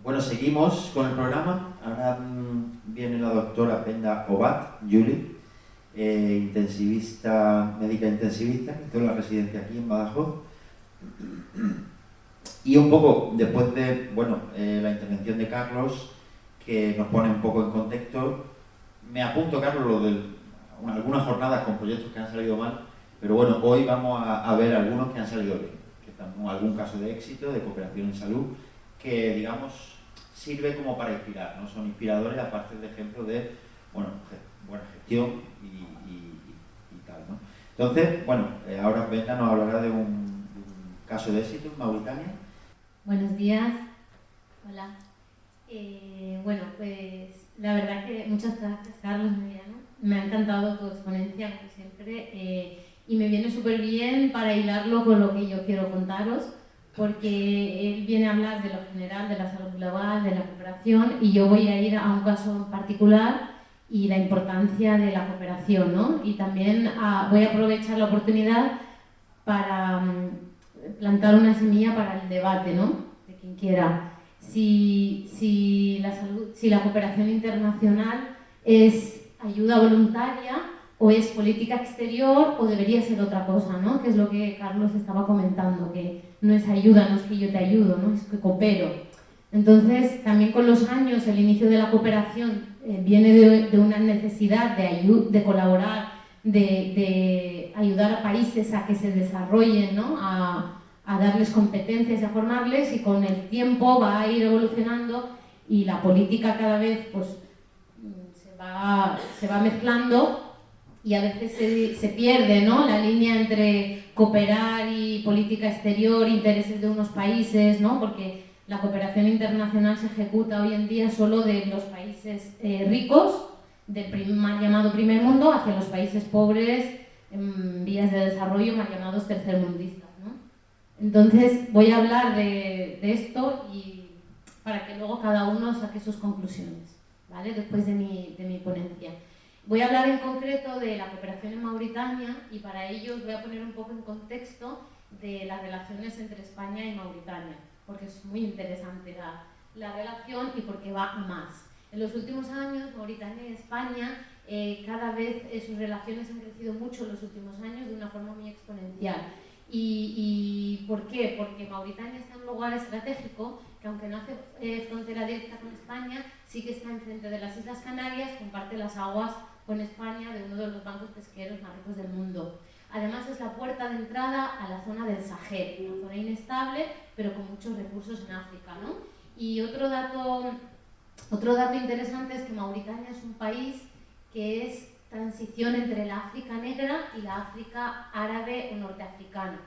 Bueno, seguimos con el programa. Ahora viene la doctora Penda Obat, Juli, intensivista, médica intensivista, que hizo la residencia aquí en Badajoz. Y un poco, después de la intervención de Carlos, que nos pone un poco en contexto, me apunto, Carlos, algunas jornadas con proyectos que han salido mal, pero bueno, hoy vamos a ver algunos que han salido bien, que estamos algún caso de éxito, de cooperación en salud, que digamos sirve como para inspirar, ¿no? Son inspiradores aparte de ejemplos de buena gestión y tal, ¿no? Entonces, ahora Brenda nos hablará de un caso de éxito en Mauritania. Buenos días. Hola. Bueno, pues la verdad que muchas gracias, Carlos Mediano. Me ha encantado tu exponencia, como siempre, y me viene súper bien para hilarlo con lo que yo quiero contaros, porque él viene a hablar de lo general, de la salud global, de la cooperación, y yo voy a ir a un caso en particular y la importancia de la cooperación, ¿no? Y también voy a aprovechar la oportunidad para plantar una semilla para el debate, ¿no? De quien quiera. Si la cooperación internacional es ayuda voluntaria o es política exterior o debería ser otra cosa, ¿no? Que es lo que Carlos estaba comentando, que no es ayuda, no es que yo te ayudo, ¿no? Es que coopero. Entonces, también con los años, el inicio de la cooperación viene de una necesidad de colaborar, de ayudar a países a que se desarrollen, ¿no? A darles competencias y a formarles, y con el tiempo va a ir evolucionando y la política cada vez pues, se va mezclando y a veces se pierde, ¿no? La línea entre cooperar y política exterior, intereses de unos países, ¿no? Porque la cooperación internacional se ejecuta hoy en día solo de los países ricos, del mal llamado primer mundo, hacia los países pobres en vías de desarrollo, mal llamados tercermundistas, ¿no? Entonces voy a hablar de esto y para que luego cada uno saque sus conclusiones, ¿vale? Después de mi ponencia. Voy a hablar en concreto de la cooperación en Mauritania y para ello os voy a poner un poco en contexto de las relaciones entre España y Mauritania, porque es muy interesante la relación y porque va a más. En los últimos años, Mauritania y España, cada vez sus relaciones han crecido mucho en los últimos años de una forma muy exponencial. ¿Y por qué? Porque Mauritania está en un lugar estratégico que, aunque no hace frontera directa con España, sí que está enfrente de las Islas Canarias, comparte las aguas con España de uno de los bancos pesqueros más ricos del mundo. Además, es la puerta de entrada a la zona del Sahel, una zona inestable, pero con muchos recursos en África, ¿no? Y otro dato interesante es que Mauritania es un país que es transición entre la África negra y la África árabe o norteafricana,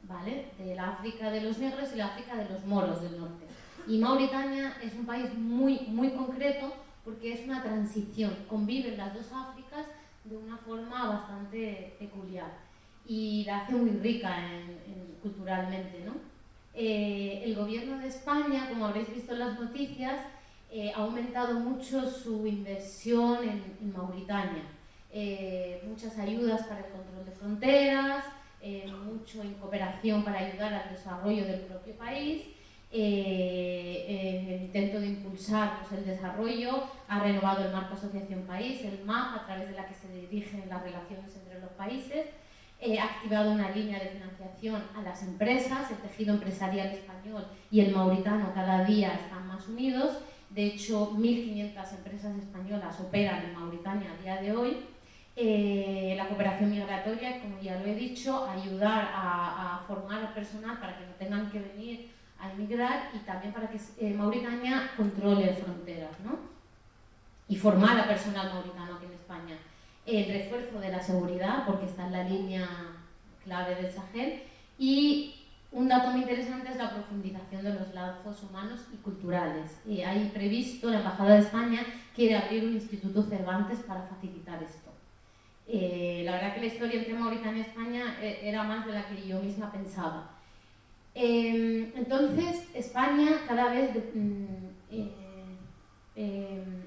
¿vale? De la África de los negros y la África de los moros del norte. Y Mauritania es un país muy, muy concreto porque es una transición, conviven las dos Áfricas de una forma bastante peculiar y la hace muy rica culturalmente, ¿no? El gobierno de España, como habréis visto en las noticias, ha aumentado mucho su inversión en Mauritania. Muchas ayudas para el control de fronteras, mucho en cooperación para ayudar al desarrollo del propio país, en el intento de impulsar pues, el desarrollo, ha renovado el marco Asociación País, el MAP, a través de la que se dirigen las relaciones entre los países, ha activado una línea de financiación a las empresas, el tejido empresarial español y el mauritano cada día están más unidos. De hecho, 1.500 empresas españolas operan en Mauritania a día de hoy. La cooperación migratoria, como ya lo he dicho, ayudar a formar al personal para que no tengan que venir a emigrar y también para que Mauritania controle fronteras, ¿no? Y formar a personal mauritano aquí en España. El refuerzo de la seguridad, porque está en la línea clave del Sahel, y un dato muy interesante es la profundización de los lazos humanos y culturales. Hay previsto, la Embajada de España quiere abrir un Instituto Cervantes para facilitar esto. La verdad que la historia entre Mauritania y España era más de la que yo misma pensaba. Entonces, España cada vez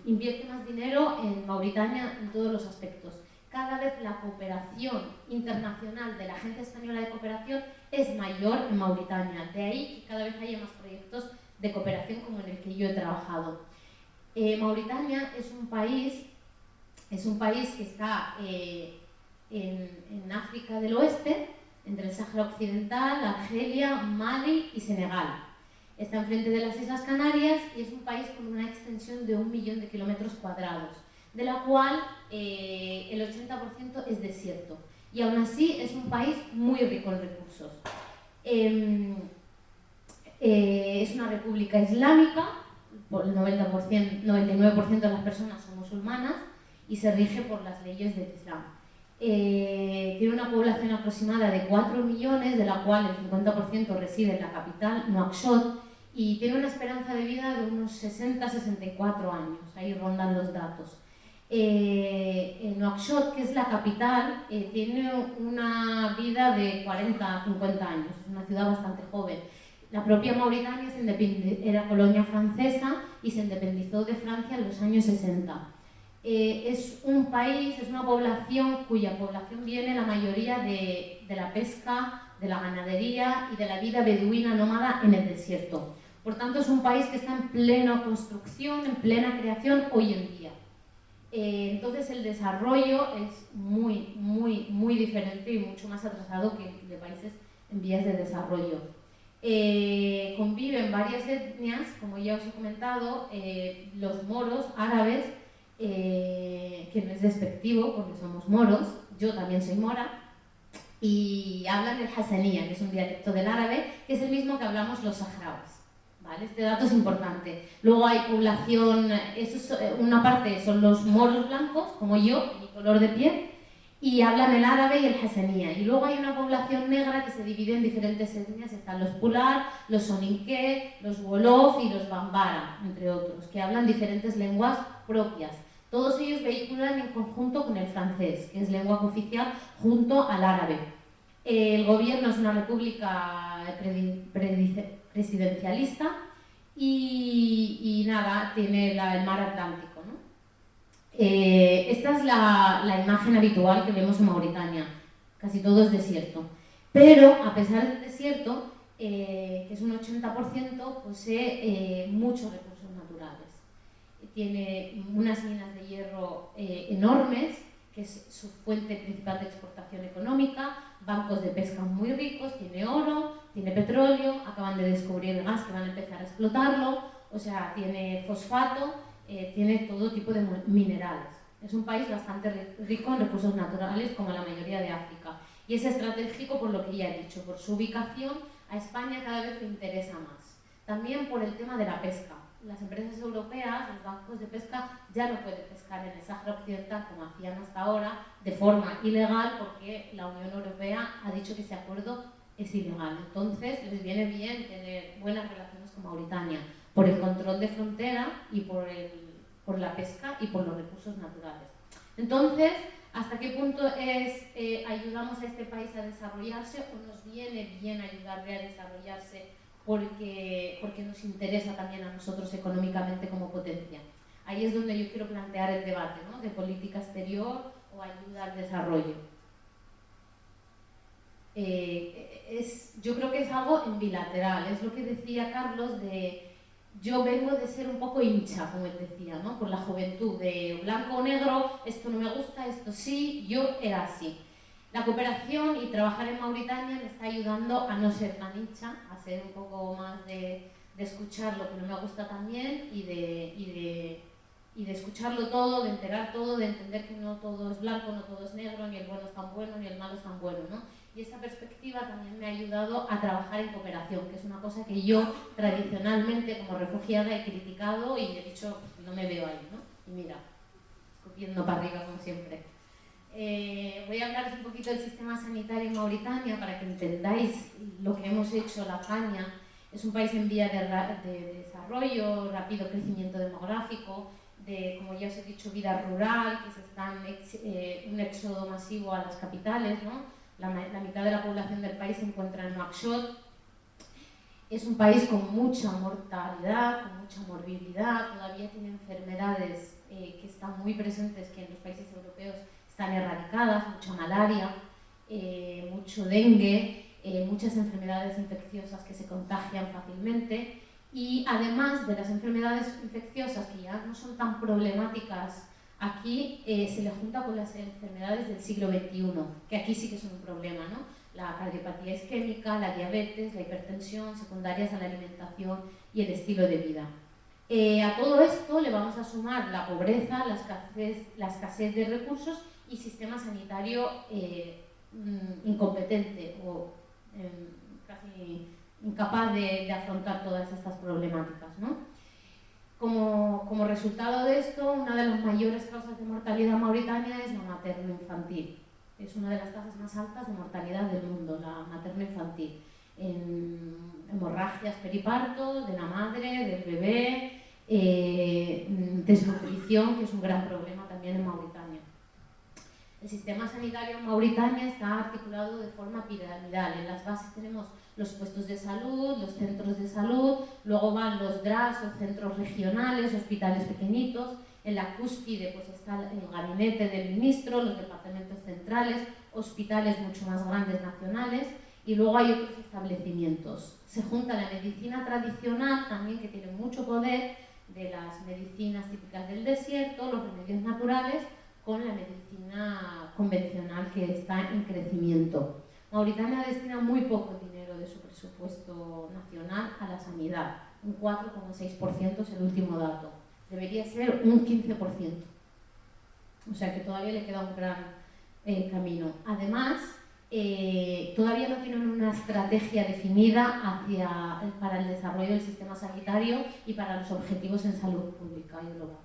invierte más dinero en Mauritania en todos los aspectos. Cada vez la cooperación internacional de la Agencia Española de Cooperación es mayor en Mauritania. De ahí que cada vez haya más proyectos de cooperación como en el que yo he trabajado. Mauritania es un país que está en África del Oeste, entre el Sáhara Occidental, Argelia, Mali y Senegal. Está enfrente de las Islas Canarias y es un país con una extensión de 1 millón de kilómetros cuadrados, de la cual el 80% es desierto. Y aún así es un país muy rico en recursos. Es una república islámica, por el 99% de las personas son musulmanas y se rige por las leyes del Islam. Tiene una población aproximada de 4 millones, de la cual el 50% reside en la capital, Nuakchot, y tiene una esperanza de vida de unos 60-64 años, ahí rondan los datos. Nuakchot, que es la capital, tiene una vida de 40-50 años, es una ciudad bastante joven. La propia Mauritania era colonia francesa y se independizó de Francia en los años 60. Es un país, es una población cuya población viene la mayoría de la pesca, de la ganadería y de la vida beduina nómada en el desierto. Por tanto, es un país que está en plena construcción, en plena creación hoy en día. Entonces, el desarrollo es muy diferente y mucho más atrasado que de países en vías de desarrollo. Conviven varias etnias, como ya os he comentado, los moros, árabes, que no es despectivo porque somos moros, yo también soy mora, y hablan el hasanía, que es un dialecto del árabe, que es el mismo que hablamos los saharauis. ¿Vale? Este dato es importante. Luego hay población, una parte son los moros blancos, como yo, mi color de piel, y hablan el árabe y el hasanía. Y luego hay una población negra que se divide en diferentes etnias, están los pular, los soninké, los wolof y los bambara, entre otros, que hablan diferentes lenguas propias. Todos ellos vehiculan en conjunto con el francés, que es lengua oficial, junto al árabe. El gobierno es una república presidencialista y nada, tiene el mar Atlántico, ¿no? Esta es la imagen habitual que vemos en Mauritania, casi todo es desierto. Pero a pesar del desierto, que es un 80%, posee muchos recursos naturales. Tiene unas minas de hierro enormes, que es su fuente principal de exportación económica, bancos de pesca muy ricos, tiene oro, tiene petróleo, acaban de descubrir el gas que van a empezar a explotarlo, o sea, tiene fosfato, tiene todo tipo de minerales. Es un país bastante rico en recursos naturales, como la mayoría de África. Y es estratégico por lo que ya he dicho, por su ubicación. A España cada vez le interesa más. También por el tema de la pesca. Las empresas europeas, los bancos de pesca, ya no pueden pescar en el Sáhara Occidental como hacían hasta ahora, de forma ilegal, porque la Unión Europea ha dicho que ese acuerdo es ilegal. Entonces, les viene bien tener buenas relaciones con Mauritania, por el control de frontera y por la pesca y por los recursos naturales. Entonces, ¿hasta qué punto ayudamos a este país a desarrollarse o nos viene bien ayudarle a desarrollarse porque nos interesa también a nosotros económicamente como potencia? Ahí es donde yo quiero plantear el debate, ¿no? De política exterior o ayuda al desarrollo. Yo creo que es algo en bilateral, es lo que decía Carlos yo vengo de ser un poco hincha, como él decía, ¿no? Por la juventud, de blanco o negro, esto no me gusta, esto sí, yo era así. La cooperación y trabajar en Mauritania me está ayudando a no ser tan hincha, a ser un poco más de escuchar lo que no me gusta también y de escucharlo todo, de enterar todo, de entender que no todo es blanco, no todo es negro, ni el bueno es tan bueno, ni el malo es tan bueno, ¿no? Y esa perspectiva también me ha ayudado a trabajar en cooperación, que es una cosa que yo tradicionalmente como refugiada he criticado y he dicho, no me veo ahí, ¿no? Y mira, escupiendo para arriba como siempre. Voy a hablaros un poquito del sistema sanitario en Mauritania para que entendáis lo que hemos hecho, la hazaña. Es un país en vía de desarrollo, rápido crecimiento demográfico, como ya os he dicho, vida rural, que se están un éxodo masivo a las capitales, ¿no? La mitad de la población del país se encuentra en Nuakchot. Es un país con mucha mortalidad, con mucha morbilidad, todavía tiene enfermedades que están muy presentes, que en los países europeos están erradicadas, mucha malaria, mucho dengue, muchas enfermedades infecciosas que se contagian fácilmente Y además de las enfermedades infecciosas, que ya no son tan problemáticas aquí, se le junta con las enfermedades del siglo XXI, que aquí sí que son un problema, ¿no? La cardiopatía isquémica, la diabetes, la hipertensión, secundarias a la alimentación y el estilo de vida. A todo esto le vamos a sumar la pobreza, la escasez de recursos y sistema sanitario incompetente o casi incapaz de afrontar todas estas problemáticas, ¿no? Como resultado de esto, una de las mayores causas de mortalidad en Mauritania es la materno-infantil. Es una de las tasas más altas de mortalidad del mundo, la materno-infantil. En hemorragias periparto, de la madre, del bebé, desnutrición, que es un gran problema también en Mauritania. El sistema sanitario en Mauritania está articulado de forma piramidal. En las bases tenemos los puestos de salud, los centros de salud, luego van los DRAS o centros regionales, hospitales pequeñitos. En la cúspide pues está el gabinete del ministro, los departamentos centrales, hospitales mucho más grandes nacionales y luego hay otros establecimientos. Se junta la medicina tradicional también, que tiene mucho poder, de las medicinas típicas del desierto, los remedios naturales, con la medicina convencional que está en crecimiento. Mauritania destina muy poco dinero de su presupuesto nacional a la sanidad, un 4,6% es el último dato. Debería ser un 15%. O sea que todavía le queda un gran camino. Además, todavía no tienen una estrategia definida para el desarrollo del sistema sanitario y para los objetivos en salud pública y global.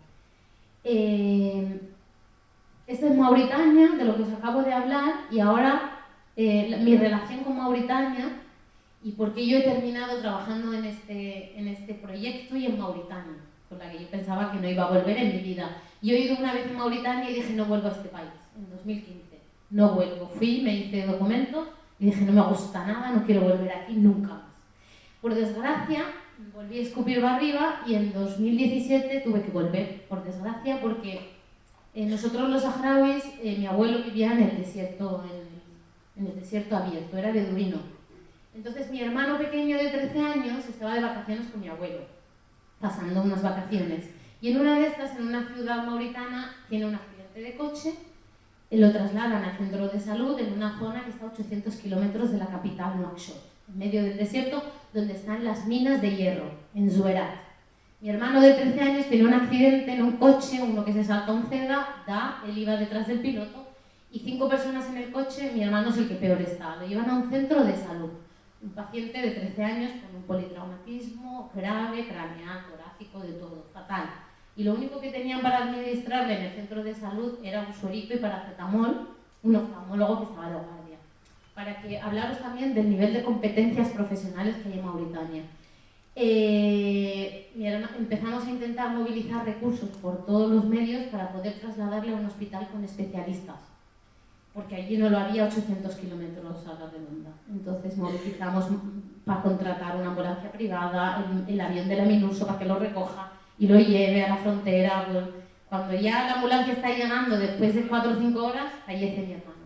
Esta es Mauritania, de lo que os acabo de hablar, y ahora mi relación con Mauritania y por qué yo he terminado trabajando en este proyecto y en Mauritania, con la que yo pensaba que no iba a volver en mi vida. Yo he ido una vez a Mauritania y dije no vuelvo a este país, en 2015. No vuelvo. Fui, me hice documentos y dije no me gusta nada, no quiero volver aquí nunca más. Por desgracia, volví a escupir para arriba y en 2017 tuve que volver, por desgracia, porque nosotros los saharauis, mi abuelo vivía en el desierto, en el desierto abierto, era beduino. Entonces mi hermano pequeño de 13 años estaba de vacaciones con mi abuelo, pasando unas vacaciones. Y en una de estas, en una ciudad mauritana, tiene un accidente de coche, lo trasladan al centro de salud en una zona que está a 800 kilómetros de la capital, Nouakchott, en medio del desierto, donde están las minas de hierro, en Zuerat. Mi hermano de 13 años tiene un accidente en un coche, uno que se salta un ceda, él iba detrás del piloto, y 5 personas en el coche, mi hermano es el que peor está. Lo llevan a un centro de salud. Un paciente de 13 años con un politraumatismo grave, craneal, torácico, de todo, fatal. Y lo único que tenían para administrarle en el centro de salud era un suerito y paracetamol, un oftalmólogo que estaba de guardia. Para que hablaros también del nivel de competencias profesionales que hay en Mauritania. Empezamos a intentar movilizar recursos por todos los medios para poder trasladarle a un hospital con especialistas, porque allí no lo había 800 kilómetros a la redonda. Entonces movilizamos para contratar una ambulancia privada, el avión de la Minuso para que lo recoja y lo lleve a la frontera. Cuando ya la ambulancia está llegando, después de 4 o 5 horas, fallece mi hermano.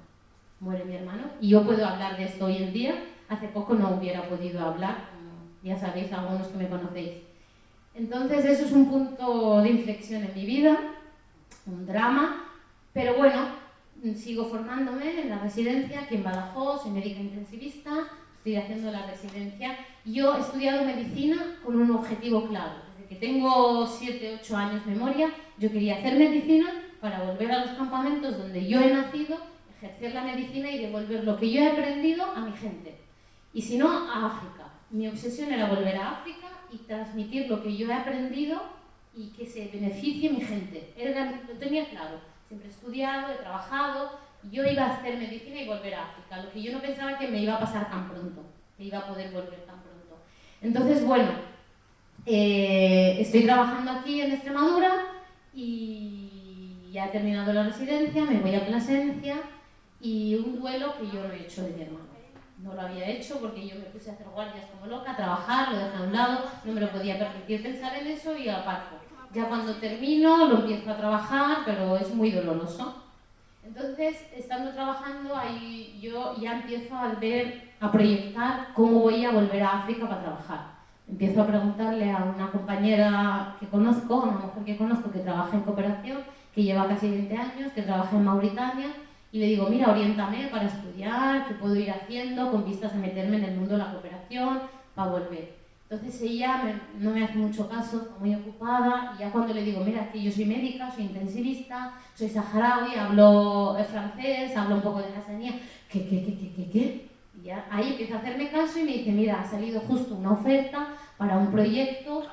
Muere mi hermano. Y yo puedo hablar de esto hoy en día. Hace poco no hubiera podido hablar, ya sabéis, algunos que me conocéis. Entonces eso es un punto de inflexión en mi vida, un drama, pero bueno, sigo formándome en la residencia aquí en Badajoz, soy médica intensivista, estoy haciendo la residencia. Yo he estudiado medicina con un objetivo claro. Desde que tengo 7, 8 años de memoria, yo quería hacer medicina para volver a los campamentos donde yo he nacido, ejercer la medicina y devolver lo que yo he aprendido a mi gente. Y si no, a África. Mi obsesión era volver a África y transmitir lo que yo he aprendido y que se beneficie mi gente. Lo tenía claro. Siempre he estudiado, he trabajado, yo iba a hacer medicina y volver a África. Lo que yo no pensaba que me iba a pasar tan pronto, que iba a poder volver tan pronto. Entonces, bueno, estoy trabajando aquí en Extremadura y ya he terminado la residencia, me voy a Plasencia y un duelo que yo no he hecho de mi hermano. No lo había hecho porque yo me puse a hacer guardias como loca, a trabajar, lo dejé a un lado, no me lo podía permitir pensar en eso y aparco. Ya cuando termino lo empiezo a trabajar, pero es muy doloroso. Entonces, estando trabajando, ahí yo ya empiezo a proyectar cómo voy a volver a África para trabajar. Empiezo a preguntarle a una compañera que conozco, a una mujer que conozco que trabaja en cooperación, que lleva casi 20 años, que trabaja en Mauritania, y le digo, mira, oriéntame para estudiar, qué puedo ir haciendo con vistas a meterme en el mundo de la cooperación, para volver. Entonces ella no me hace mucho caso, está muy ocupada, y ya cuando le digo, mira, que yo soy médica, soy intensivista, soy saharaui, hablo francés, hablo un poco de jasanía, ¿qué? Y ya ahí empieza a hacerme caso y me dice, mira, ha salido justo una oferta para un proyecto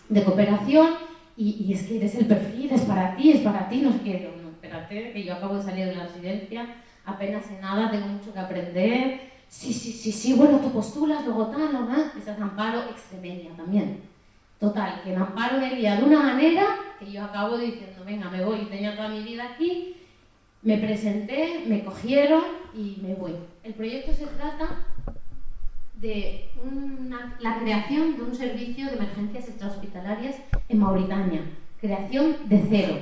de cooperación y es que eres el perfil, es para ti, no sé qué. Digo, no, espérate, que yo acabo de salir de la residencia, apenas sé nada, tengo mucho que aprender. Sí, bueno, tú postulas, luego tal, ¿no? Esa es Amparo Extremeña también. Total, que en Amparo me envía de una manera que yo acabo diciendo, venga, me voy, tenía toda mi vida aquí, me presenté, me cogieron y me voy. El proyecto se trata de la creación de un servicio de emergencias extrahospitalarias en Mauritania, creación de cero.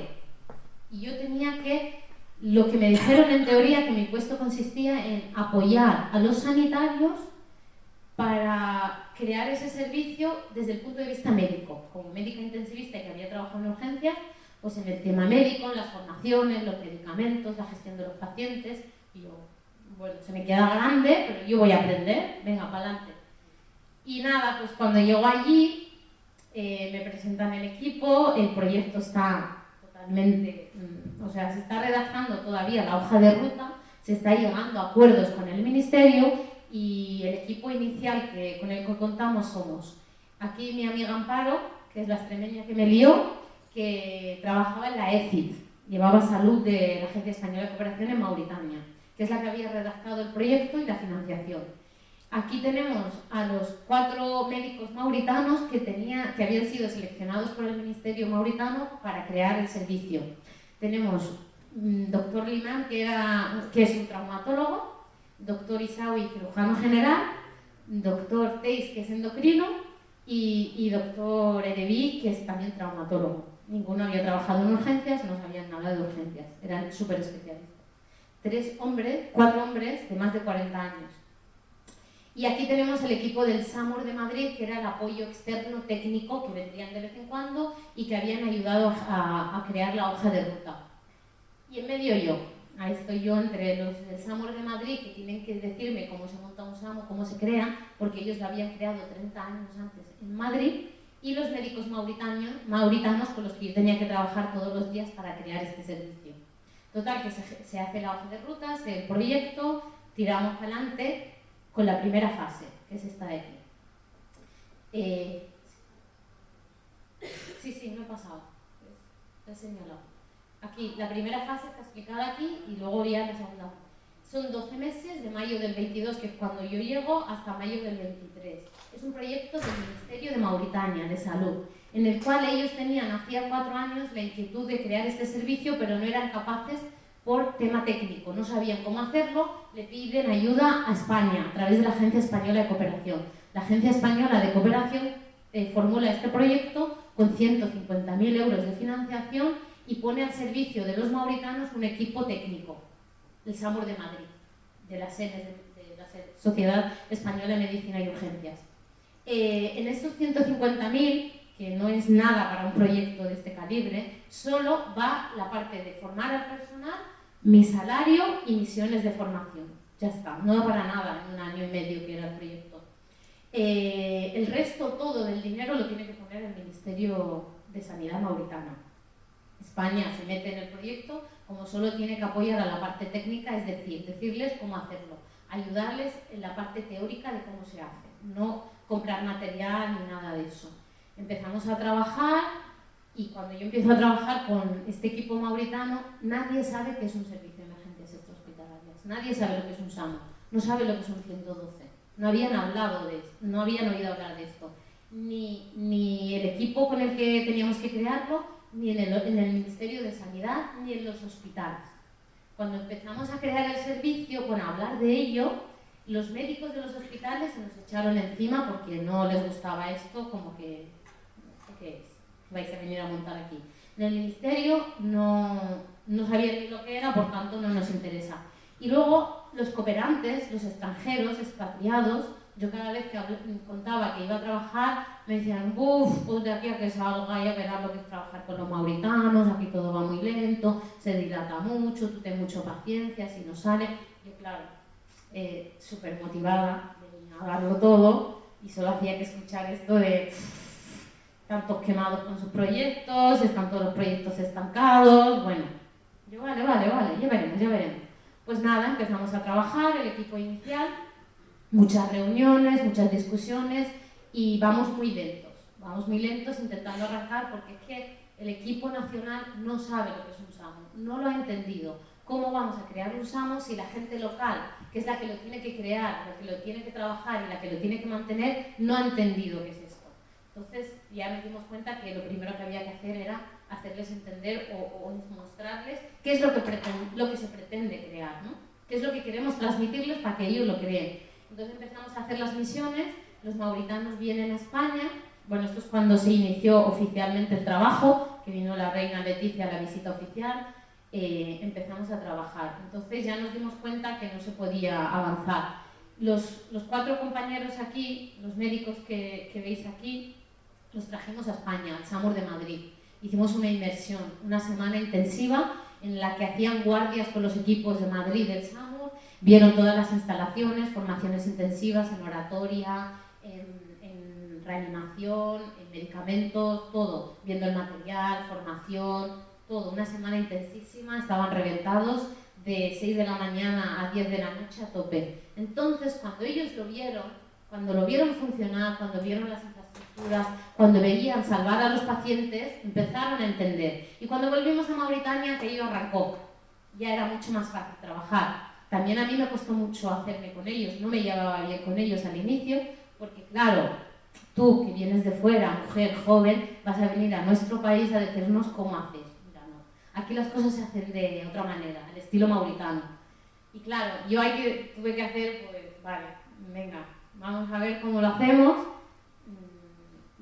Y yo tenía que, lo que me dijeron en teoría, que mi puesto consistía en apoyar a los sanitarios para crear ese servicio desde el punto de vista médico. Como médica intensivista que había trabajado en urgencias, pues en el tema médico, en las formaciones, los medicamentos, la gestión de los pacientes. Y yo, bueno, se me queda grande, pero yo voy a aprender, venga, para adelante. Y nada, pues cuando llego allí, me presentan el equipo, el proyecto está totalmente, o sea, se está redactando todavía la hoja de ruta, se está llegando a acuerdos con el ministerio y el equipo inicial con el que contamos somos aquí mi amiga Amparo, que es la extremeña que me lió, que trabajaba en la ECID, llevaba salud de la Agencia Española de Cooperación en Mauritania, que es la que había redactado el proyecto y la financiación. Aquí tenemos a los 4 médicos mauritanos que habían sido seleccionados por el Ministerio mauritano para crear el servicio. Tenemos doctor Limán, que es un traumatólogo, doctor Isaui, cirujano general, doctor Teis, que es endocrino, y doctor Erebi, que es también traumatólogo. Ninguno había trabajado en urgencias, no sabían nada de urgencias, eran súper especialistas. 4 hombres de más de 40 años. Y aquí tenemos el equipo del SAMUR de Madrid, que era el apoyo externo técnico que vendrían de vez en cuando y que habían ayudado a crear la hoja de ruta. Y en medio yo, ahí estoy yo entre los del SAMUR de Madrid, que tienen que decirme cómo se monta un SAMUR, cómo se crea, porque ellos lo habían creado 30 años antes en Madrid, y los médicos mauritanos con los que yo tenía que trabajar todos los días para crear este servicio. Total, que se hace la hoja de ruta, el proyecto, tiramos para adelante con la primera fase, que es esta de aquí. Sí, no he pasado. Lo he señalado. Aquí, la primera fase está explicada aquí y luego ya la segunda. Son 12 meses, de mayo del 22, que es cuando yo llego, hasta mayo del 23. Es un proyecto del Ministerio de Mauritania, de Salud, en el cual ellos tenían, hacía 4 años, la inquietud de crear este servicio, pero no eran capaces por tema técnico, no sabían cómo hacerlo, le piden ayuda a España a través de la Agencia Española de Cooperación. La Agencia Española de Cooperación formula este proyecto con 150.000 euros de financiación y pone al servicio de los mauritanos un equipo técnico, el SAMUR de Madrid, de la Sociedad Española de Medicina y Urgencias. En estos 150.000, que no es nada para un proyecto de este calibre, solo va la parte de formar al personal, mi salario y misiones de formación. Ya está, no da para nada en 1 año y medio que era el proyecto. El resto, todo del dinero, lo tiene que poner el Ministerio de Sanidad mauritano. España se mete en el proyecto, como solo tiene que apoyar a la parte técnica, es decir, decirles cómo hacerlo, ayudarles en la parte teórica de cómo se hace, no comprar material ni nada de eso. Empezamos a trabajar y cuando yo empiezo a trabajar con este equipo mauritano, nadie sabe qué es un servicio de emergencias extrahospitalarias, nadie sabe lo que es un SAMU, no sabe lo que es un 112, no habían hablado de esto, no habían oído hablar de esto, ni el equipo con el que teníamos que crearlo, ni en el Ministerio de Sanidad, ni en los hospitales. Cuando empezamos a crear el servicio, a hablar de ello, los médicos de los hospitales se nos echaron encima porque no les gustaba esto, como que, ¿qué es? Vais a venir a montar aquí. En el Ministerio no sabían ni lo que era, por tanto no nos interesa. Y luego los cooperantes, los extranjeros, expatriados, yo cada vez que contaba que iba a trabajar, me decían, uff, pues de aquí a que salga ya verás lo que es trabajar con los mauritanos, aquí todo va muy lento, se dilata mucho, tú ten mucha paciencia, si no sale. Yo, claro, súper motivada, venía a darlo todo y solo hacía que escuchar esto de tantos quemados con sus proyectos, están todos los proyectos estancados, bueno, yo vale, ya veremos. Pues nada, empezamos a trabajar, el equipo inicial, muchas reuniones, muchas discusiones y vamos muy lentos intentando arrancar porque es que el equipo nacional no sabe lo que es un SAMU, no lo ha entendido. ¿Cómo vamos a crear un SAMU si la gente local, que es la que lo tiene que crear, la que lo tiene que trabajar y la que lo tiene que mantener, no ha entendido qué es esto? Entonces ya nos dimos cuenta que lo primero que había que hacer era hacerles entender o mostrarles qué es lo que se pretende crear, ¿no? Qué es lo que queremos transmitirles para que ellos lo creen. Entonces empezamos a hacer las misiones, los mauritanos vienen a España, bueno, esto es cuando se inició oficialmente el trabajo, que vino la reina Leticia a la visita oficial, empezamos a trabajar. Entonces ya nos dimos cuenta que no se podía avanzar. Los 4 compañeros aquí, los médicos que veis aquí, los trajimos a España, al SAMUR de Madrid. Hicimos una inmersión, una semana intensiva en la que hacían guardias con los equipos de Madrid del SAMUR, vieron todas las instalaciones, formaciones intensivas en oratoria, en reanimación, en medicamentos, todo, viendo el material, formación, todo, una semana intensísima, estaban reventados de 6 de la mañana a 10 de la noche a tope. Entonces, cuando ellos cuando lo vieron funcionar, cuando vieron las infraestructuras, cuando veían salvar a los pacientes, empezaron a entender. Y cuando volvimos a Mauritania, aquello arrancó. Ya era mucho más fácil trabajar. También a mí me costó mucho hacerme con ellos, no me llevaba bien con ellos al inicio, porque claro, tú que vienes de fuera, mujer, joven, vas a venir a nuestro país a decirnos cómo haces. Mira, no. Aquí las cosas se hacen de otra manera, al estilo mauritano. Y claro, yo tuve que hacer, pues, vale, venga, vamos a ver cómo lo hacemos.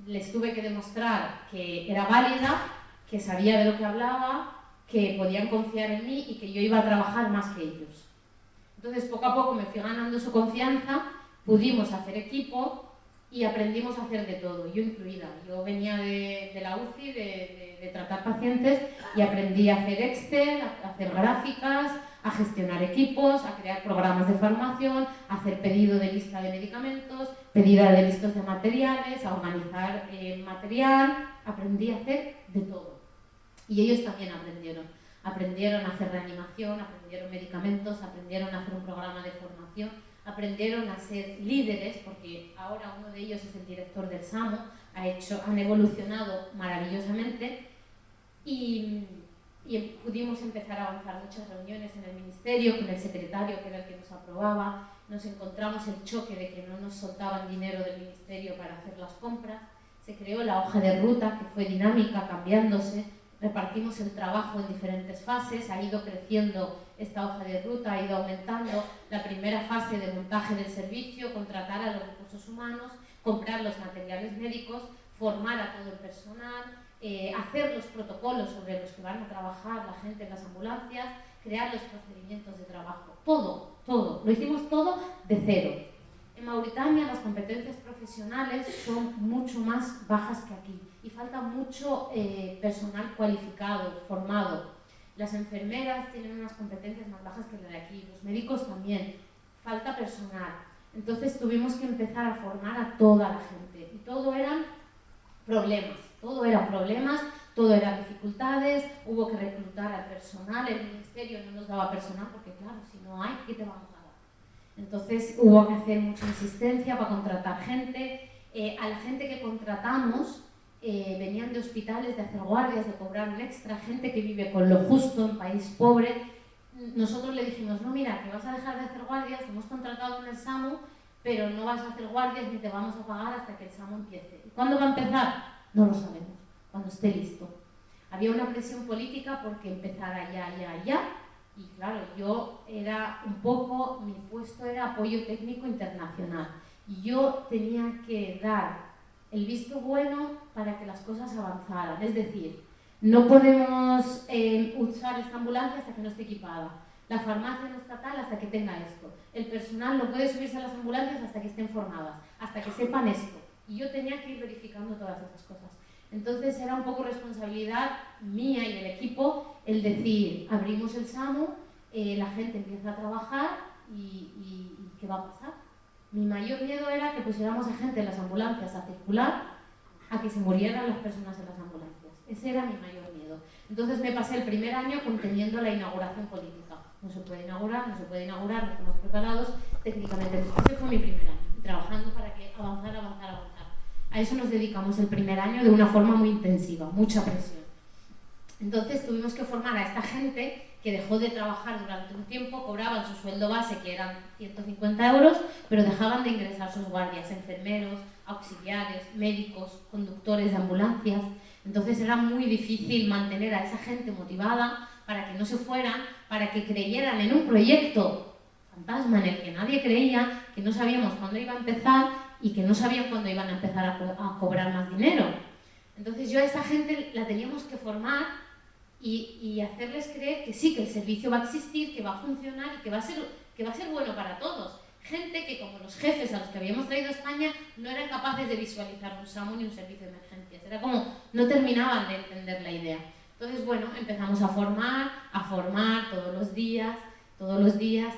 Les tuve que demostrar que era válida, que sabía de lo que hablaba, que podían confiar en mí y que yo iba a trabajar más que ellos. Entonces, poco a poco me fui ganando su confianza, pudimos hacer equipo y aprendimos a hacer de todo, yo incluida. Yo venía de la UCI, de tratar pacientes y aprendí a hacer Excel, a hacer gráficas, a gestionar equipos, a crear programas de formación, a hacer pedido de lista de medicamentos, pedida de listas de materiales, a organizar material. Aprendí a hacer de todo. Y ellos también aprendieron a hacer reanimación, aprendieron medicamentos, aprendieron a hacer un programa de formación, aprendieron a ser líderes, porque ahora uno de ellos es el director del SAMU, han evolucionado maravillosamente y pudimos empezar a avanzar muchas reuniones en el ministerio con el secretario, que era el que nos aprobaba. Nos encontramos el choque de que no nos soltaban dinero del ministerio para hacer las compras. Se creó la hoja de ruta, que fue dinámica, cambiándose. Repartimos el trabajo en diferentes fases, ha ido creciendo esta hoja de ruta, ha ido aumentando. La primera fase de montaje del servicio, contratar a los recursos humanos, comprar los materiales médicos, formar a todo el personal, hacer los protocolos sobre los que van a trabajar la gente en las ambulancias, crear los procedimientos de trabajo. Todo. Lo hicimos todo de cero. En Mauritania las competencias profesionales son mucho más bajas que aquí y falta mucho personal cualificado, formado. Las enfermeras tienen unas competencias más bajas que las de aquí, los médicos también. Falta personal. Entonces tuvimos que empezar a formar a toda la gente y todo eran problemas, todo eran dificultades, hubo que reclutar al personal, el ministerio no nos daba personal porque claro, si no hay, ¿qué te vamos a dar? Entonces hubo que hacer mucha insistencia para contratar gente. A la gente que contratamos venían de hospitales, de hacer guardias, de cobrar un extra, gente que vive con lo justo en país pobre. Nosotros le dijimos, no, mira, que vas a dejar de hacer guardias, te hemos contratado en el SAMU, pero no vas a hacer guardias ni te vamos a pagar hasta que el SAMU empiece. ¿Y cuándo va a empezar? No lo sabemos, cuando esté listo. Había una presión política porque empezara ya. Y claro, mi puesto era apoyo técnico internacional. Y yo tenía que dar el visto bueno para que las cosas avanzaran. Es decir, no podemos usar esta ambulancia hasta que no esté equipada. La farmacia no está tal hasta que tenga esto. El personal no puede subirse a las ambulancias hasta que estén formadas, hasta que sepan esto. Y yo tenía que ir verificando todas esas cosas. Entonces era un poco responsabilidad mía y del equipo el decir, abrimos el SAMU, la gente empieza a trabajar y ¿qué va a pasar? Mi mayor miedo era que pusiéramos a gente en las ambulancias a circular, a que se murieran las personas en las ambulancias. Ese era mi mayor miedo. Entonces me pasé el primer año conteniendo la inauguración política. No se puede inaugurar, no estamos preparados técnicamente. Ese fue mi primer año, trabajando para que avanzar. A eso nos dedicamos el primer año de una forma muy intensiva, mucha presión. Entonces tuvimos que formar a esta gente que dejó de trabajar durante un tiempo, cobraban su sueldo base, que eran 150 euros, pero dejaban de ingresar sus guardias, enfermeros, auxiliares, médicos, conductores de ambulancias. Entonces era muy difícil mantener a esa gente motivada para que no se fueran, para que creyeran en un proyecto fantasma en el que nadie creía, que no sabíamos cuándo iba a empezar y que no sabían cuándo iban a empezar a cobrar más dinero. Entonces yo a esa gente la teníamos que formar y hacerles creer que sí, que el servicio va a existir, que va a funcionar y que va a ser bueno para todos. Gente que, como los jefes a los que habíamos traído a España, no eran capaces de visualizar un SAMU ni un servicio de emergencias. Era como, no terminaban de entender la idea. Entonces, bueno, empezamos a formar todos los días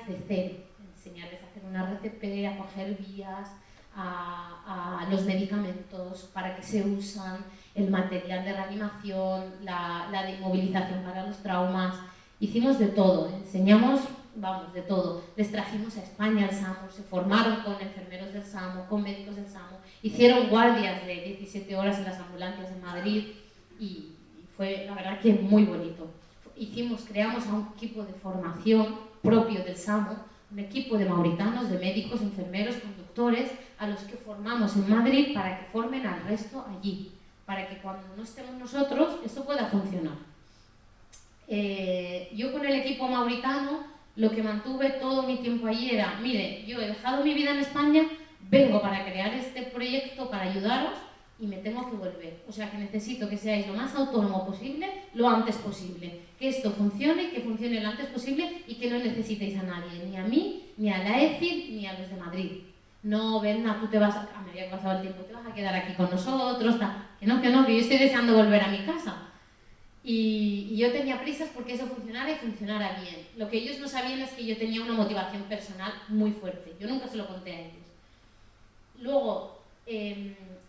de cero. Enseñarles a hacer una RCP, a coger vías, a los medicamentos, para qué se usan, el material de reanimación, la de inmovilización para los traumas. Hicimos de todo, enseñamos, de todo. Les trajimos a España el SAMU, se formaron con enfermeros del SAMU, con médicos del SAMU, hicieron guardias de 17 horas en las ambulancias en Madrid y fue, la verdad, que muy bonito. Creamos a un equipo de formación propio del SAMU, un equipo de mauritanos, de médicos, enfermeros, conductores, a los que formamos en Madrid para que formen al resto allí, para que cuando no estemos nosotros esto pueda funcionar. Yo con el equipo mauritano lo que mantuve todo mi tiempo allí era, mire, yo he dejado mi vida en España, vengo para crear este proyecto, para ayudaros y me tengo que volver. O sea que necesito que seáis lo más autónomo posible, lo antes posible. Que esto funcione, que funcione lo antes posible y que no necesitéis a nadie, ni a mí, ni a la EFID, ni a los de Madrid. No, Berna, tú te vas, a medida que pasaba el tiempo, te vas a quedar aquí con nosotros, que no, que yo estoy deseando volver a mi casa. Y yo tenía prisas porque eso funcionara y funcionara bien. Lo que ellos no sabían es que yo tenía una motivación personal muy fuerte. Yo nunca se lo conté a ellos. Luego,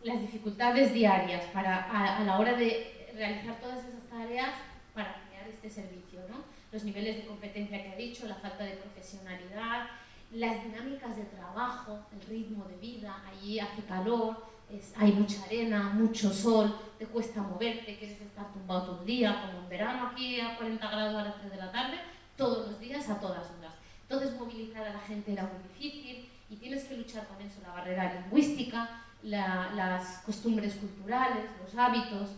las dificultades diarias a la hora de realizar todas esas tareas para crear este servicio, ¿no? Los niveles de competencia que he dicho, la falta de profesionalidad, las dinámicas de trabajo, el ritmo de vida. Allí hace calor, hay mucha arena, mucho sol, te cuesta moverte, quieres estar tumbado todo el día, como en verano aquí a 40 grados a las 3 de la tarde, todos los días a todas horas. Entonces movilizar a la gente era muy difícil y tienes que luchar con eso, la barrera lingüística, las costumbres culturales, los hábitos,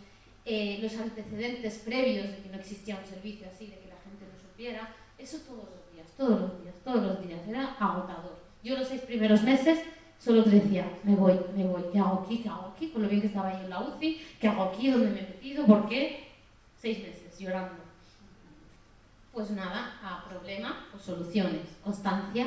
los antecedentes previos de que no existía un servicio así, de que la gente no supiera. Eso todos los días, era agotador. Yo los 6 primeros meses solo te decía, me voy, ¿qué hago aquí? Con lo bien que estaba yo en la UCI, ¿qué hago aquí? ¿Dónde me he metido? ¿Por qué? 6 meses llorando. Pues nada, a problema, pues soluciones, constancia,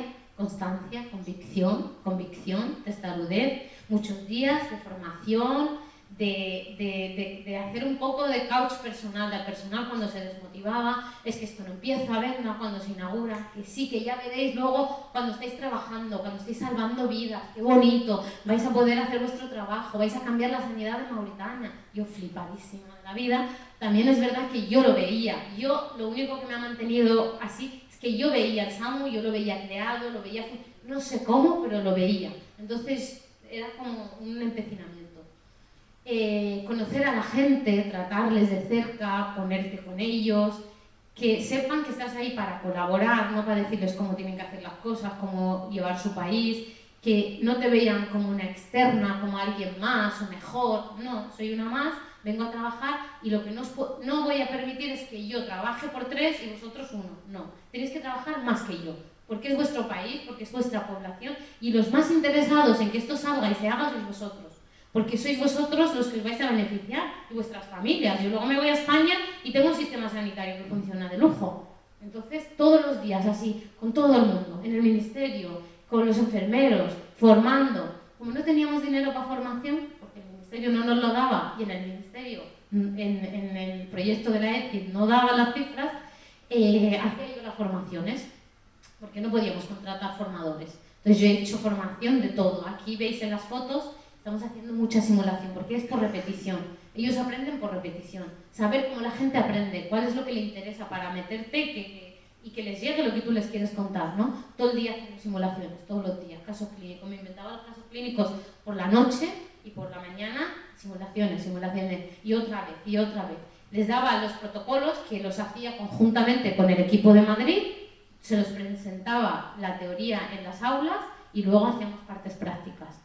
convicción, testarudez, muchos días de formación, de hacer un poco de couch personal, del personal cuando se desmotivaba, es que esto no empieza, venga, cuando se inaugura, que sí, que ya veréis luego cuando estáis trabajando, cuando estáis salvando vidas, qué bonito, vais a poder hacer vuestro trabajo, vais a cambiar la sanidad de Mauritania. Yo flipadísima en la vida. También es verdad que yo lo veía, lo único que me ha mantenido así es que yo veía el SAMU, yo lo veía creado, lo veía, no sé cómo, pero lo veía. Entonces era como un empecinamiento. Conocer a la gente, tratarles de cerca, ponerte con ellos, que sepan que estás ahí para colaborar, no para decirles cómo tienen que hacer las cosas, cómo llevar su país, que no te vean como una externa, como alguien más o mejor. No, soy una más, vengo a trabajar y lo que no voy a permitir es que yo trabaje por 3 y vosotros 1. No, tenéis que trabajar más que yo, porque es vuestro país, porque es vuestra población y los más interesados en que esto salga y se haga sois vosotros. Porque sois vosotros los que os vais a beneficiar y vuestras familias. Yo luego me voy a España y tengo un sistema sanitario que funciona de lujo. Entonces, todos los días así, con todo el mundo, en el ministerio, con los enfermeros, formando. Como no teníamos dinero para formación, porque el ministerio no nos lo daba y en el ministerio, en el proyecto de la ECID no daba las cifras, hacía yo las formaciones, porque no podíamos contratar formadores. Entonces yo he hecho formación de todo. Aquí veis en las fotos, estamos haciendo mucha simulación, porque es por repetición. Ellos aprenden por repetición. Saber cómo la gente aprende, cuál es lo que le interesa para meterte y que les llegue lo que tú les quieres contar, ¿no? Todo el día hacemos simulaciones, todos los días, casos clínicos. Me inventaba los casos clínicos por la noche y por la mañana, simulaciones, y otra vez. Les daba los protocolos que los hacía conjuntamente con el equipo de Madrid, se los presentaba la teoría en las aulas y luego hacíamos partes prácticas.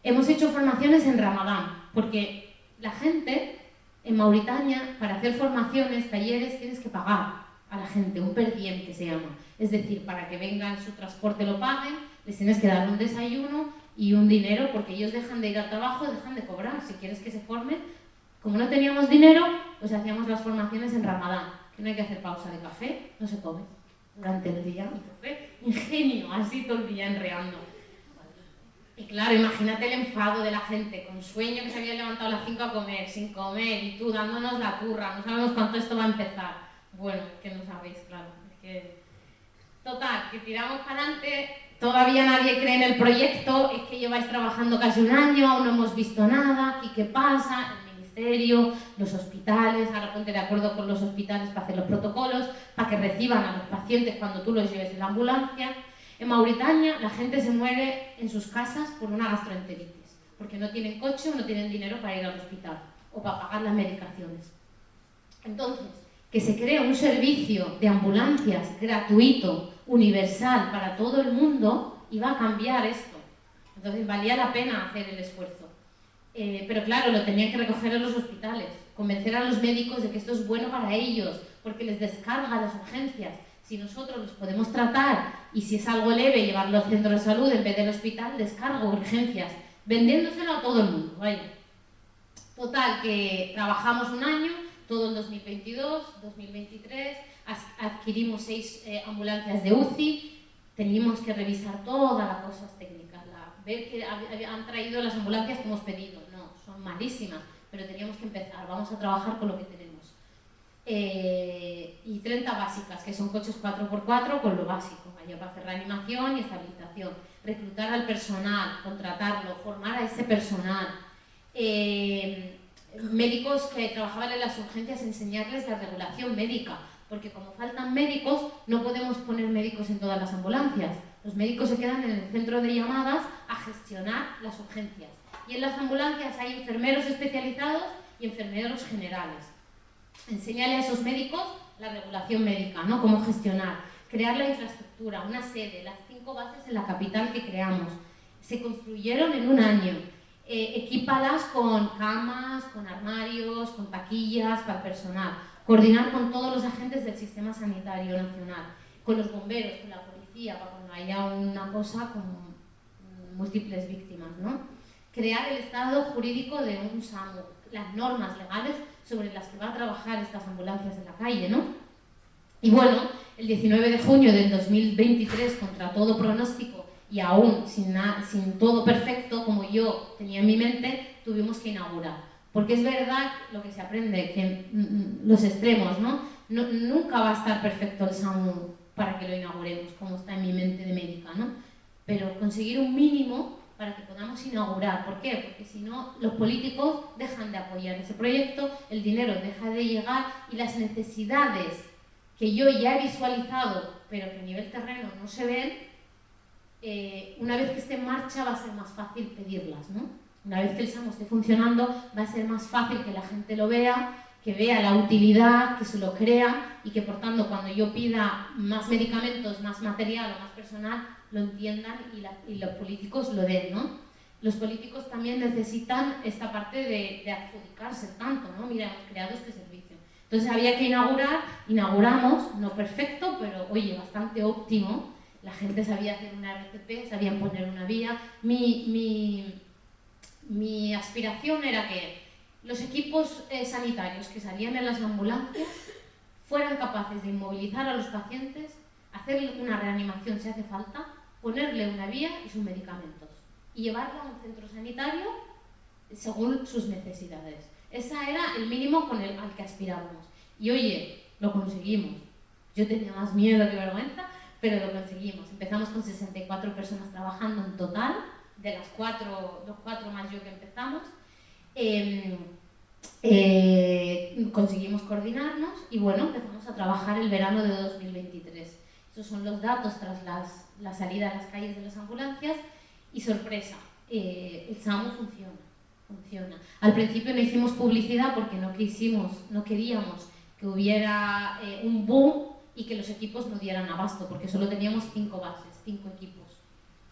Hemos hecho formaciones en Ramadán, porque la gente en Mauritania, para hacer formaciones, talleres, tienes que pagar a la gente, un per diem que se llama. Es decir, para que vengan, su transporte lo paguen, les tienes que dar un desayuno y un dinero, porque ellos dejan de ir al trabajo, dejan de cobrar. Si quieres que se formen, como no teníamos dinero, pues hacíamos las formaciones en Ramadán, que no hay que hacer pausa de café, no se come durante el día. Entonces, ingenio, así todo el día enreando. Y claro, imagínate el enfado de la gente, con sueño, que se había levantado a las 5 a comer, sin comer, y tú dándonos la turra, no sabemos cuánto esto va a empezar. Bueno, que no sabéis, claro. Es que... Total, que tiramos para adelante, todavía nadie cree en el proyecto, es que lleváis trabajando casi un año, aún no hemos visto nada, ¿y qué pasa? El ministerio, los hospitales, ahora ponte de acuerdo con los hospitales para hacer los protocolos, para que reciban a los pacientes cuando tú los lleves en la ambulancia. En Mauritania la gente se muere en sus casas por una gastroenteritis, porque no tienen coche o no tienen dinero para ir al hospital o para pagar las medicaciones. Entonces, que se cree un servicio de ambulancias gratuito, universal para todo el mundo, iba a cambiar esto. Entonces valía la pena hacer el esfuerzo. Pero claro, lo tenían que recoger en los hospitales, convencer a los médicos de que esto es bueno para ellos, porque les descarga las urgencias. Si nosotros los podemos tratar y si es algo leve, llevarlo al centro de salud en vez del hospital, descargo urgencias, vendiéndoselo a todo el mundo, vaya. Total, que trabajamos un año, todo el 2022, 2023, adquirimos 6 ambulancias de UCI, teníamos que revisar todas las cosas técnicas, ver que han traído las ambulancias que hemos pedido. No, son malísimas, pero teníamos que empezar, vamos a trabajar con lo que tenemos. Y 30 básicas, que son coches 4x4 con lo básico, allá para hacer reanimación y estabilización, reclutar al personal, contratarlo, formar a ese personal, médicos que trabajaban en las urgencias, enseñarles la regulación médica, porque como faltan médicos, no podemos poner médicos en todas las ambulancias. Los médicos se quedan en el centro de llamadas a gestionar las urgencias. Y en las ambulancias hay enfermeros especializados y enfermeros generales. Enseñarle a esos médicos la regulación médica, ¿no? Cómo gestionar, crear la infraestructura, una sede, las 5 bases en la capital que creamos. Se construyeron en un año. Equípalas con camas, con armarios, con taquillas para el personal. Coordinar con todos los agentes del sistema sanitario nacional, con los bomberos, con la policía, para cuando haya una cosa con múltiples víctimas, ¿no? Crear el estado jurídico de un SAMU, las normas legales sobre las que van a trabajar estas ambulancias en la calle, ¿no? Y bueno, el 19 de junio del 2023, contra todo pronóstico y aún sin todo perfecto, como yo tenía en mi mente, tuvimos que inaugurar. Porque es verdad lo que se aprende, que los extremos, ¿no? Nunca va a estar perfecto el SAMU para que lo inauguremos, como está en mi mente de médica, ¿no? Pero conseguir un mínimo para que podamos inaugurar. ¿Por qué? Porque si no, los políticos dejan de apoyar ese proyecto, el dinero deja de llegar y las necesidades que yo ya he visualizado, pero que a nivel terreno no se ven, una vez que esté en marcha va a ser más fácil pedirlas, ¿no? Una vez que el SAMU esté funcionando, va a ser más fácil que la gente lo vea, que vea la utilidad, que se lo crea y que, por tanto, cuando yo pida más medicamentos, más material o más personal, lo entiendan y los políticos lo den, ¿no? Los políticos también necesitan esta parte de adjudicarse tanto, ¿no? Mira, hemos creado este servicio. Entonces había que inauguramos, no perfecto, pero oye, bastante óptimo. La gente sabía hacer una RCP, sabían poner una vía. Mi aspiración era que los equipos sanitarios que salían en las ambulancias fueran capaces de inmovilizar a los pacientes, hacerle una reanimación si hace falta, ponerle una vía y sus medicamentos y llevarla a un centro sanitario según sus necesidades. Ese era el mínimo al que aspirábamos. Y oye, lo conseguimos. Yo tenía más miedo que vergüenza, pero lo conseguimos. Empezamos con 64 personas trabajando en total, de los cuatro más yo que empezamos. Conseguimos coordinarnos y bueno, empezamos a trabajar el verano de 2023. Estos son los datos tras la salida a las calles de las ambulancias y sorpresa, el SAMU funciona. Al principio no hicimos publicidad porque no queríamos que hubiera un boom y que los equipos no dieran abasto, porque solo teníamos 5 bases, 5 equipos,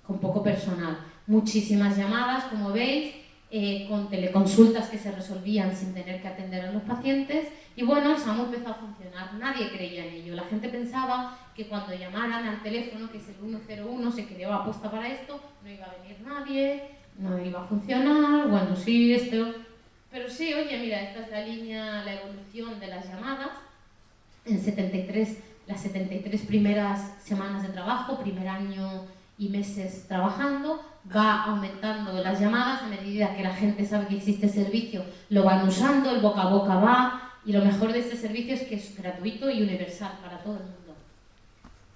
con poco personal. Muchísimas llamadas, como veis, con teleconsultas que se resolvían sin tener que atender a los pacientes. Y bueno, el SAMU empezó a funcionar. Nadie creía en ello. La gente pensaba que cuando llamaran al teléfono, que es el 101, se creó aposta para esto, no iba a venir nadie, no iba a funcionar, bueno, sí, esto... Pero sí, oye, mira, esta es la evolución de las llamadas. En las 73 primeras semanas de trabajo, primer año y meses trabajando, va aumentando las llamadas a medida que la gente sabe que existe servicio, lo van usando, el boca a boca va, y lo mejor de este servicio es que es gratuito y universal para todo el mundo.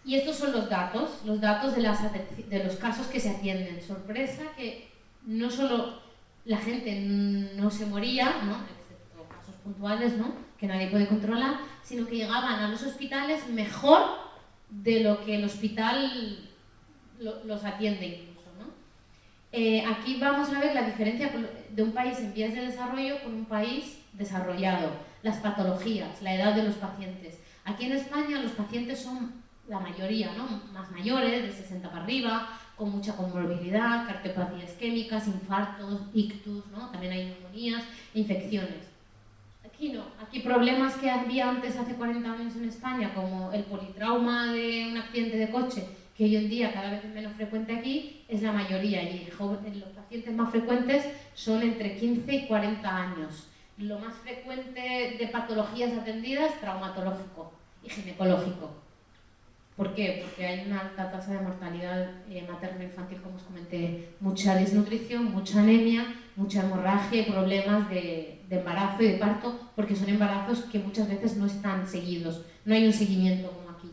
Y estos son los datos de los casos que se atienden. Sorpresa que no solo la gente no se moría, ¿no?, excepto casos puntuales, ¿no?, que nadie puede controlar, sino que llegaban a los hospitales mejor de lo que el hospital los atiende incluso, ¿no? Aquí vamos a ver la diferencia de un país en vías de desarrollo con un país desarrollado, las patologías, la edad de los pacientes. Aquí en España los pacientes son la mayoría, ¿no?, más mayores, de 60 para arriba, con mucha comorbilidad, cardiopatías isquémicas, infartos, ictus, ¿no?, también hay neumonías, infecciones. Aquí no, aquí problemas que había antes, hace 40 años en España, como el politrauma de un accidente de coche, que hoy en día cada vez es menos frecuente aquí, es la mayoría, y los pacientes más frecuentes son entre 15 y 40 años. Lo más frecuente de patologías atendidas, traumatológico y ginecológico. ¿Por qué? Porque hay una alta tasa de mortalidad materno-infantil, como os comenté, mucha desnutrición, mucha anemia, mucha hemorragia y problemas de embarazo y de parto, porque son embarazos que muchas veces no están seguidos, no hay un seguimiento como aquí.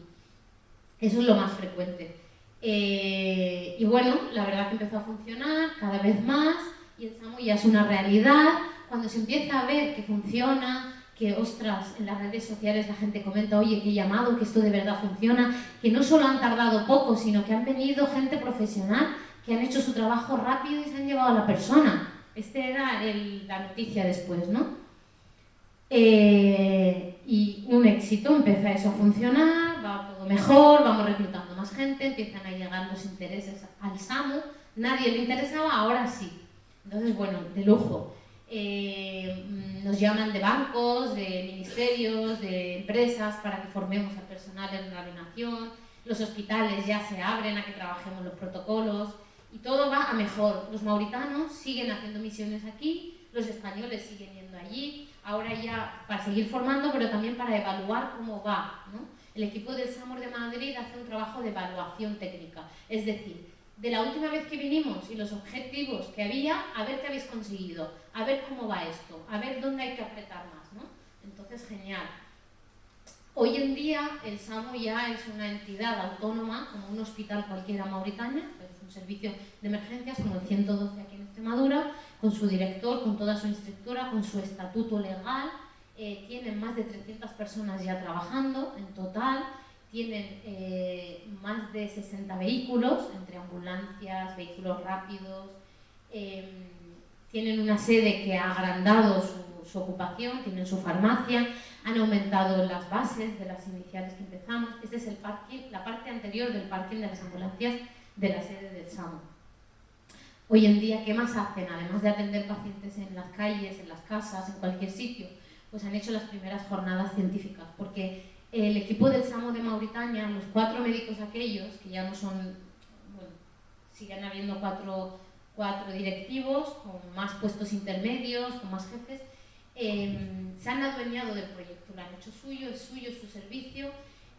Eso es lo más frecuente. Y bueno, la verdad que empezó a funcionar cada vez más y el SAMU ya es una realidad. Cuando se empieza a ver que funciona, que ostras, en las redes sociales la gente comenta, oye, que he llamado, que esto de verdad funciona, que no solo han tardado poco, sino que han venido gente profesional, que han hecho su trabajo rápido y se han llevado a la persona. Era la noticia después, ¿no? Y un éxito, empieza eso a funcionar, va todo mejor, vamos reclutando más gente, empiezan a llegar los intereses al SAMU, nadie le interesaba, ahora sí. Entonces, bueno, de lujo. Nos llaman de bancos, de ministerios, de empresas para que formemos al personal en reanimación, los hospitales ya se abren a que trabajemos los protocolos y todo va a mejor. Los mauritanos siguen haciendo misiones aquí, los españoles siguen yendo allí, ahora ya para seguir formando, pero también para evaluar cómo va, ¿no? El equipo del SAMUR de Madrid hace un trabajo de evaluación técnica, es decir, de la última vez que vinimos y los objetivos que había, a ver qué habéis conseguido, a ver cómo va esto, a ver dónde hay que apretar más, ¿no? Entonces, genial. Hoy en día el SAMU ya es una entidad autónoma, como un hospital cualquiera Mauritania, pero es un servicio de emergencias como el 112 aquí en Extremadura, con su director, con toda su instructora, con su estatuto legal. Tienen más de 300 personas ya trabajando en total. Tienen más de 60 vehículos, entre ambulancias, vehículos rápidos. Tienen una sede que ha agrandado su ocupación, tienen su farmacia, han aumentado las bases de las iniciales que empezamos. Este es el parking, la parte anterior del parking de las ambulancias de la sede del SAMU. Hoy en día, ¿qué más hacen? Además de atender pacientes en las calles, en las casas, en cualquier sitio, pues han hecho las primeras jornadas científicas, porque el equipo del SAMU de Mauritania, los 4 médicos aquellos, que ya no son, bueno, siguen habiendo cuatro directivos, con más puestos intermedios, con más jefes, se han adueñado del proyecto, lo han hecho suyo, es suyo, es su servicio,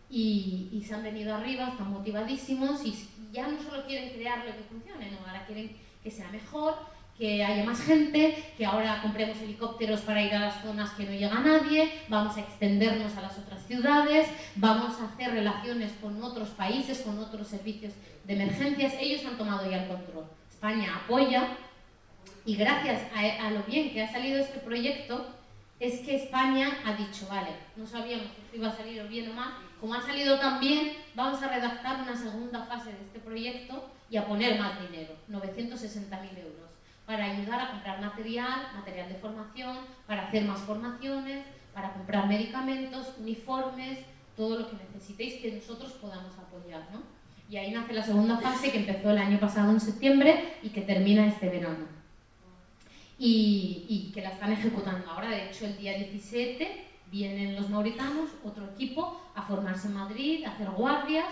y se han venido arriba, están motivadísimos y ya no solo quieren crear lo que funcione, no, ahora quieren que sea mejor, que haya más gente, que ahora compremos helicópteros para ir a las zonas que no llega nadie, vamos a extendernos a las otras ciudades, vamos a hacer relaciones con otros países, con otros servicios de emergencias. Ellos han tomado ya el control. España apoya, y gracias a lo bien que ha salido este proyecto, es que España ha dicho, vale, no sabíamos si iba a salir o bien o mal, como ha salido tan bien, vamos a redactar una segunda fase de este proyecto y a poner más dinero, 960.000 euros, para ayudar a comprar material de formación, para hacer más formaciones, para comprar medicamentos, uniformes, todo lo que necesitéis que nosotros podamos apoyar, ¿no? Y ahí nace la segunda fase que empezó el año pasado en septiembre y que termina este verano. Y que la están ejecutando ahora. De hecho, el día 17 vienen los mauritanos, otro equipo, a formarse en Madrid, a hacer guardias,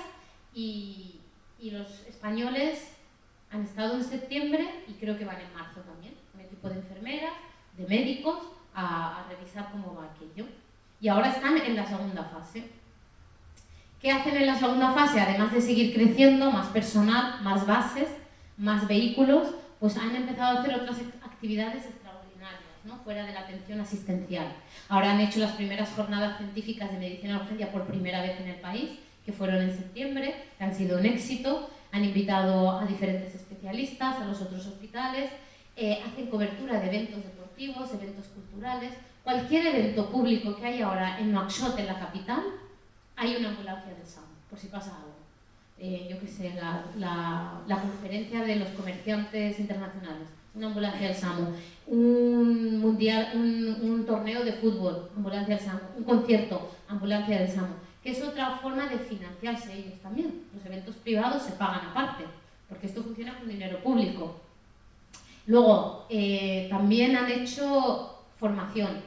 y los españoles han estado en septiembre y creo que van en marzo también, un equipo de enfermeras, de médicos, a revisar cómo va aquello. Y ahora están en la segunda fase. ¿Qué hacen en la segunda fase? Además de seguir creciendo, más personal, más bases, más vehículos, pues han empezado a hacer otras actividades extraordinarias, ¿no? Fuera de la atención asistencial. Ahora han hecho las primeras jornadas científicas de medicina de urgencia por primera vez en el país, que fueron en septiembre, que han sido un éxito. Han invitado a diferentes especialistas, a los otros hospitales, hacen cobertura de eventos deportivos, eventos culturales. Cualquier evento público que hay ahora en Nuakchot, en la capital, hay una ambulancia del SAMU, por si pasa algo. Yo qué sé, la conferencia de los comerciantes internacionales, una ambulancia del SAMU, un torneo de fútbol, ambulancia del SAMU, un concierto, ambulancia del SAMU, que es otra forma de financiarse ellos también. Los eventos privados se pagan aparte, porque esto funciona con dinero público. Luego, también han hecho formación.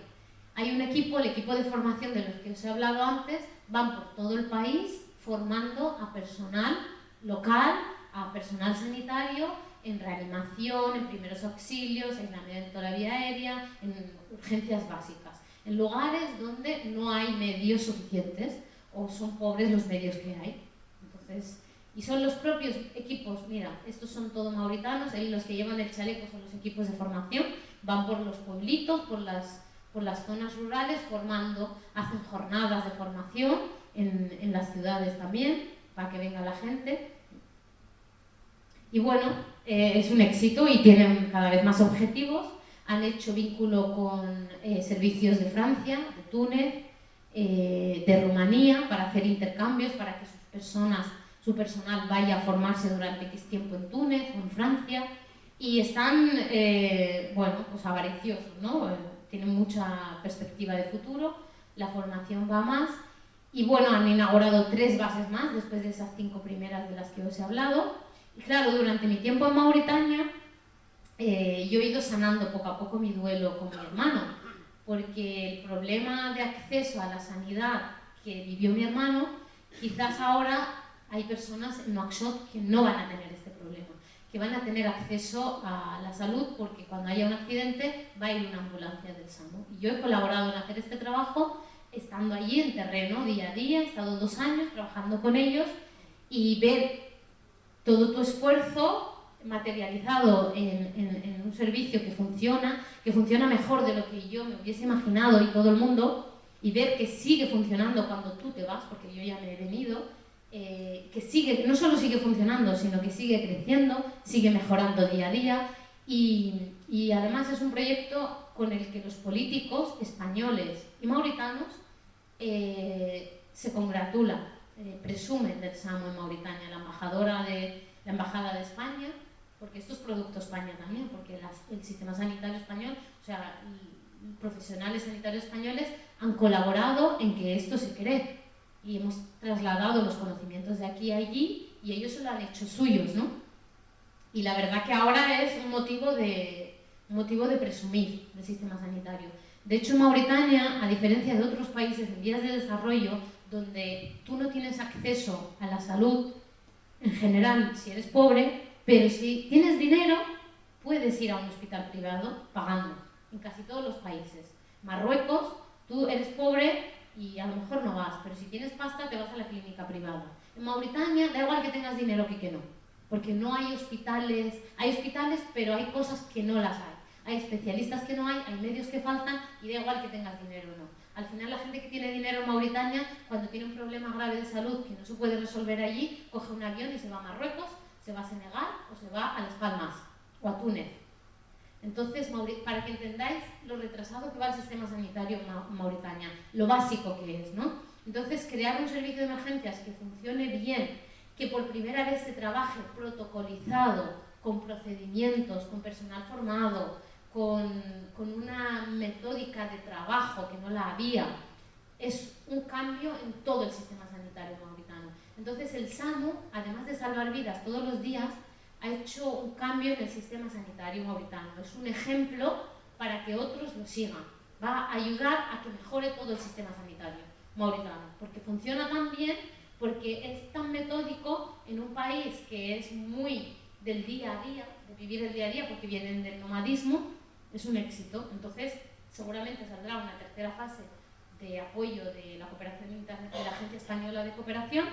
Hay un equipo, el equipo de formación de los que os he hablado antes, van por todo el país formando a personal local, a personal sanitario, en reanimación, en primeros auxilios, en aislamiento de la vía aérea, en urgencias básicas, en lugares donde no hay medios suficientes o son pobres los medios que hay. Entonces, y son los propios equipos, mira, estos son todos mauritanos, ahí los que llevan el chaleco son los equipos de formación, van por los pueblitos, por las zonas rurales formando, hacen jornadas de formación en las ciudades también, para que venga la gente. Y bueno, es un éxito y tienen cada vez más objetivos. Han hecho vínculo con servicios de Francia, de Túnez, de Rumanía, para hacer intercambios, para que su personal vaya a formarse durante X tiempo en Túnez o en Francia. Y están, bueno, pues avariciosos, ¿no? Tienen mucha perspectiva de futuro, la formación va más. Y bueno, han inaugurado 3 bases más después de esas 5 primeras de las que os he hablado. Y claro, durante mi tiempo en Mauritania, yo he ido sanando poco a poco mi duelo con mi hermano, porque el problema de acceso a la sanidad que vivió mi hermano, quizás ahora hay personas en Nuakchot que no van a tener este problema, que van a tener acceso a la salud porque cuando haya un accidente va a ir una ambulancia del SAMU. Y yo he colaborado en hacer este trabajo estando allí en terreno día a día, he estado 2 años trabajando con ellos y ver todo tu esfuerzo materializado en un servicio que funciona mejor de lo que yo me hubiese imaginado y todo el mundo, y ver que sigue funcionando cuando tú te vas, porque yo ya me he venido, que no solo sigue funcionando, sino que sigue creciendo, sigue mejorando día a día, y además es un proyecto con el que los políticos españoles y mauritanos se congratulan, presumen del SAMU en Mauritania, la embajada de España, porque esto es producto España también, porque el sistema sanitario español, o sea, profesionales sanitarios españoles han colaborado en que esto se cree y hemos trasladado los conocimientos de aquí a allí y ellos se lo han hecho suyos, ¿no? Y la verdad que ahora es un motivo de presumir del sistema sanitario. De hecho, en Mauritania, a diferencia de otros países en vías de desarrollo, donde tú no tienes acceso a la salud en general si eres pobre, pero si tienes dinero puedes ir a un hospital privado pagando, en casi todos los países. Marruecos, tú eres pobre y a lo mejor no vas, pero si tienes pasta te vas a la clínica privada. En Mauritania da igual que tengas dinero que no, porque no hay hospitales pero hay cosas que no las hay. Hay especialistas que no hay medios que faltan y da igual que tengas dinero o no. Al final la gente que tiene dinero en Mauritania, cuando tiene un problema grave de salud que no se puede resolver allí, coge un avión y se va a Marruecos, se va a Senegal o se va a Las Palmas o a Túnez. Entonces, para que entendáis lo retrasado que va el sistema sanitario en Mauritania, lo básico que es, ¿no? Entonces, crear un servicio de emergencias que funcione bien, que por primera vez se trabaje protocolizado, con procedimientos, con personal formado, con una metódica de trabajo que no la había, es un cambio en todo el sistema sanitario mauritano. Entonces, el SAMU, además de salvar vidas todos los días, ha hecho un cambio en el sistema sanitario mauritano. Es un ejemplo para que otros lo sigan. Va a ayudar a que mejore todo el sistema sanitario mauritano, porque funciona tan bien, porque es tan metódico en un país que es muy del día a día, de vivir el día a día, porque vienen del nomadismo, es un éxito. Entonces, seguramente saldrá una tercera fase de apoyo de la cooperación internacional, de la Agencia Española de Cooperación,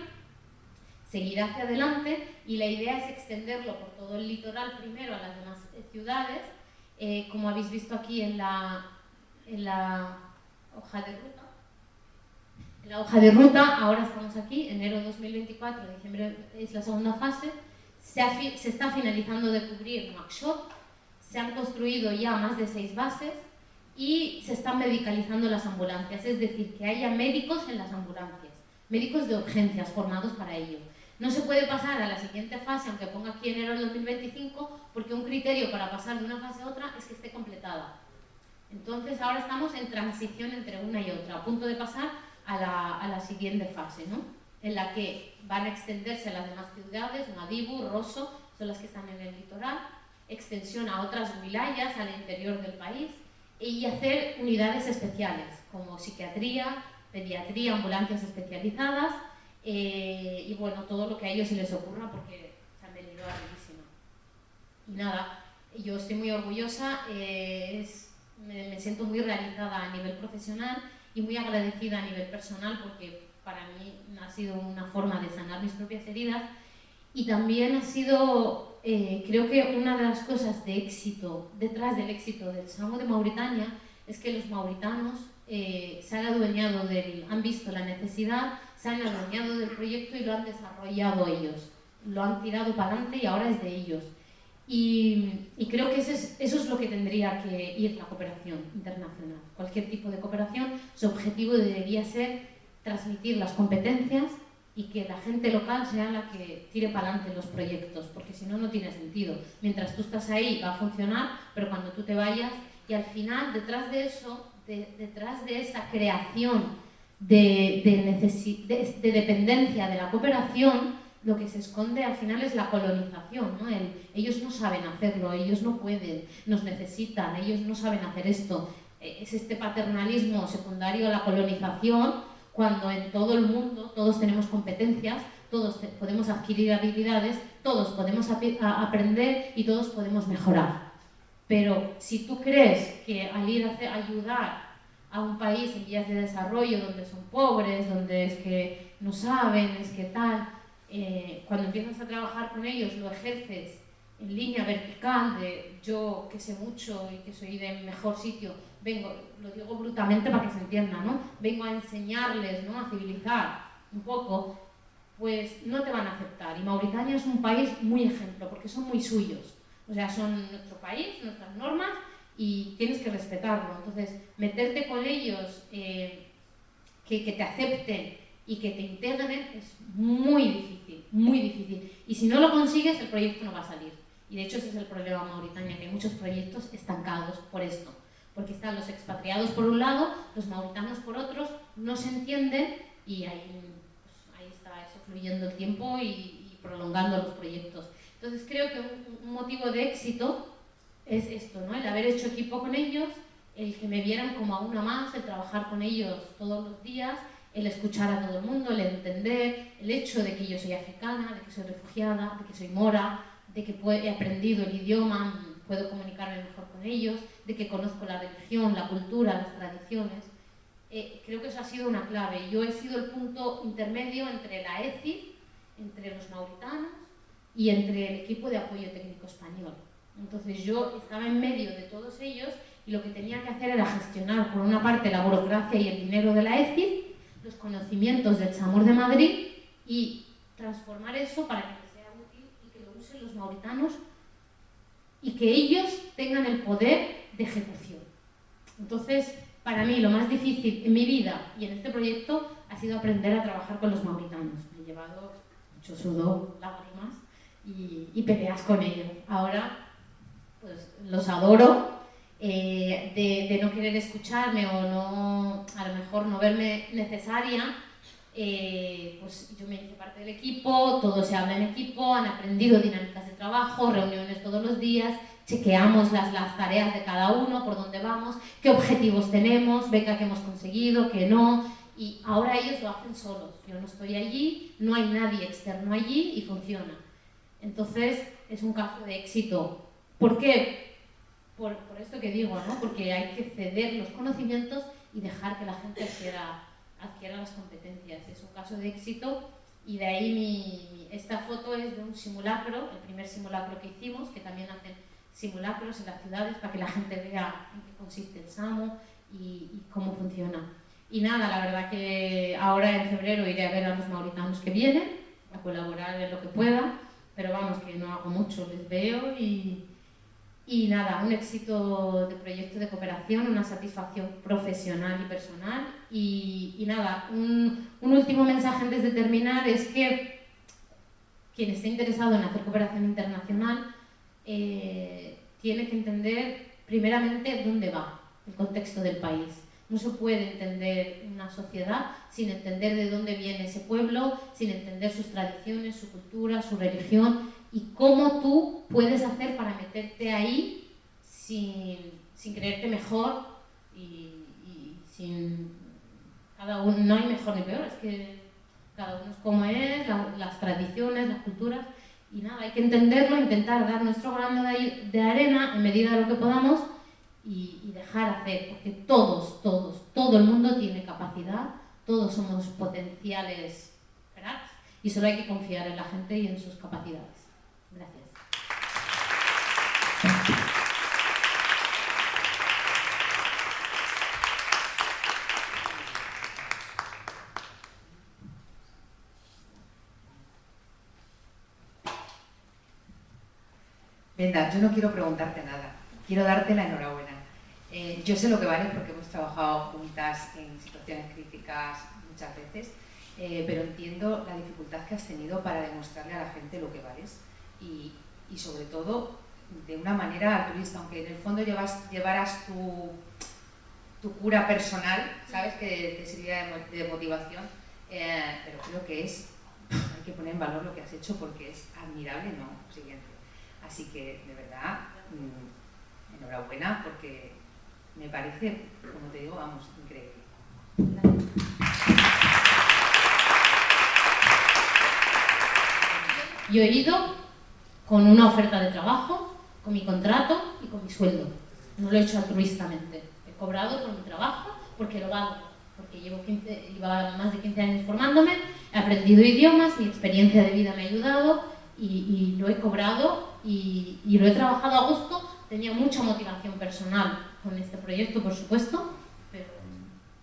seguirá hacia adelante y la idea es extenderlo por todo el litoral primero a las demás ciudades, como habéis visto aquí en la hoja de ruta. En la hoja de ruta, ahora estamos aquí, enero 2024, diciembre es la segunda fase, se está finalizando de cubrir Nouakchott, se han construido ya más de 6 bases y se están medicalizando las ambulancias, es decir, que haya médicos en las ambulancias, médicos de urgencias formados para ello. No se puede pasar a la siguiente fase, aunque ponga aquí enero del 2025, porque un criterio para pasar de una fase a otra es que esté completada. Entonces ahora estamos en transición entre una y otra, a punto de pasar a la siguiente fase, ¿no? En la que van a extenderse a las demás ciudades, Madibu, Rosso, son las que están en el litoral, extensión a otras wilayas, al interior del país, y hacer unidades especiales, como psiquiatría, pediatría, ambulancias especializadas, y bueno, todo lo que a ellos se les ocurra, porque se han venido arribísima. Y nada, yo estoy muy orgullosa, me siento muy realizada a nivel profesional y muy agradecida a nivel personal, porque para mí ha sido una forma de sanar mis propias heridas, y también ha sido, creo que una de las cosas de éxito, detrás del éxito del SAMU de Mauritania, es que los mauritanos se han adueñado han visto la necesidad, se han adueñado del proyecto y lo han desarrollado ellos, lo han tirado para adelante y ahora es de ellos. Y creo que eso es lo que tendría que ir la cooperación internacional. Cualquier tipo de cooperación, su objetivo debería ser transmitir las competencias y que la gente local sea la que tire para adelante los proyectos, porque si no, no tiene sentido. Mientras tú estás ahí va a funcionar, pero cuando tú te vayas, y al final, detrás de eso, detrás de esa creación de dependencia de la cooperación, lo que se esconde al final es la colonización, ¿no? Ellos no saben hacerlo, ellos no pueden, nos necesitan, ellos no saben hacer esto. Es este paternalismo secundario a la colonización, cuando en todo el mundo todos tenemos competencias, todos podemos adquirir habilidades, todos podemos aprender y todos podemos mejorar. Pero si tú crees que al ir a ayudar a un país en vías de desarrollo, donde son pobres, donde es que no saben, es que tal, cuando empiezas a trabajar con ellos lo ejerces en línea vertical de yo que sé mucho y que soy de mejor sitio, vengo, lo digo brutalmente para que se entienda, ¿no? Vengo a enseñarles, ¿no? A civilizar un poco, pues no te van a aceptar. Y Mauritania es un país muy ejemplo, porque son muy suyos. O sea, son nuestro país, nuestras normas, y tienes que respetarlo. Entonces, meterte con ellos, que te acepten y que te integren es muy difícil, muy difícil. Y si no lo consigues, el proyecto no va a salir. Y de hecho ese es el problema en Mauritania, que hay muchos proyectos estancados por esto. Porque están los expatriados por un lado, los mauritanos por otros, no se entienden y ahí está eso fluyendo el tiempo y prolongando los proyectos. Entonces creo que un motivo de éxito es esto, ¿no? El haber hecho equipo con ellos, el que me vieran como a una más, el trabajar con ellos todos los días, el escuchar a todo el mundo, el entender, el hecho de que yo soy africana, de que soy refugiada, de que soy mora, de que he aprendido el idioma, puedo comunicarme mejor con ellos, de que conozco la religión, la cultura, las tradiciones. Creo que eso ha sido una clave. Yo he sido el punto intermedio entre la ECI, entre los mauritanos y entre el equipo de apoyo técnico español. Entonces yo estaba en medio de todos ellos y lo que tenía que hacer era gestionar por una parte la burocracia y el dinero de la ECI, los conocimientos del Chamor de Madrid y transformar eso para que les sea útil y que lo usen los mauritanos y que ellos tengan el poder de ejecución. Entonces, para mí lo más difícil en mi vida y en este proyecto ha sido aprender a trabajar con los mauritanos. Me he llevado mucho sudor, lágrimas y peleas con ellos. Ahora pues los adoro, de no querer escucharme o no, a lo mejor no verme necesaria, pues yo me hice parte del equipo, todo se habla en equipo, han aprendido dinámicas de trabajo, reuniones todos los días, chequeamos las tareas de cada uno, por dónde vamos, qué objetivos tenemos, beca que hemos conseguido, que no, y ahora ellos lo hacen solos. Yo no estoy allí, no hay nadie externo allí y funciona. Entonces es un caso de éxito. ¿Por qué? Por esto que digo, ¿no? Porque hay que ceder los conocimientos y dejar que la gente adquiera las competencias. Es un caso de éxito y de ahí esta foto es de un simulacro, el primer simulacro que hicimos, que también hacen simulacros en las ciudades para que la gente vea en qué consiste el SAMU y cómo funciona. Y nada, la verdad que ahora en febrero iré a ver a los mauritanos que vienen, a colaborar en lo que pueda, pero vamos, que no hago mucho, les veo y nada, un éxito de proyecto de cooperación, una satisfacción profesional y personal y nada, un último mensaje antes de terminar es que quien esté interesado en hacer cooperación internacional tiene que entender primeramente dónde va, el contexto del país. No se puede entender una sociedad sin entender de dónde viene ese pueblo, sin entender sus tradiciones, su cultura, su religión y cómo tú puedes hacer para meterte ahí sin creerte mejor y sin... Cada uno, no hay mejor ni peor, es que cada uno es como es, las tradiciones, las culturas y nada, hay que entenderlo, intentar dar nuestro grano de arena en medida de lo que podamos y dejar hacer, porque todo el mundo tiene capacidad, todos somos potenciales cracks y solo hay que confiar en la gente y en sus capacidades. Gracias. Brenda, yo no quiero preguntarte nada, quiero darte la enhorabuena. Yo sé lo que vales porque hemos trabajado juntas en situaciones críticas muchas veces, pero entiendo la dificultad que has tenido para demostrarle a la gente lo que vales y sobre todo de una manera altruista, aunque en el fondo llevaras tu cura personal, ¿sabes? Que te sirviera de motivación, pero creo que hay que poner en valor lo que has hecho porque es admirable, no siguiente. Así que, de verdad, enhorabuena porque me parece, como te digo, vamos, increíble. Yo he ido con una oferta de trabajo, con mi contrato y con mi sueldo. No lo he hecho altruistamente. He cobrado por mi trabajo porque lo valgo, porque llevaba más de 15 años formándome, he aprendido idiomas, mi experiencia de vida me ha ayudado y lo he cobrado y lo he trabajado a gusto. Tenía mucha motivación personal con este proyecto, por supuesto, pero...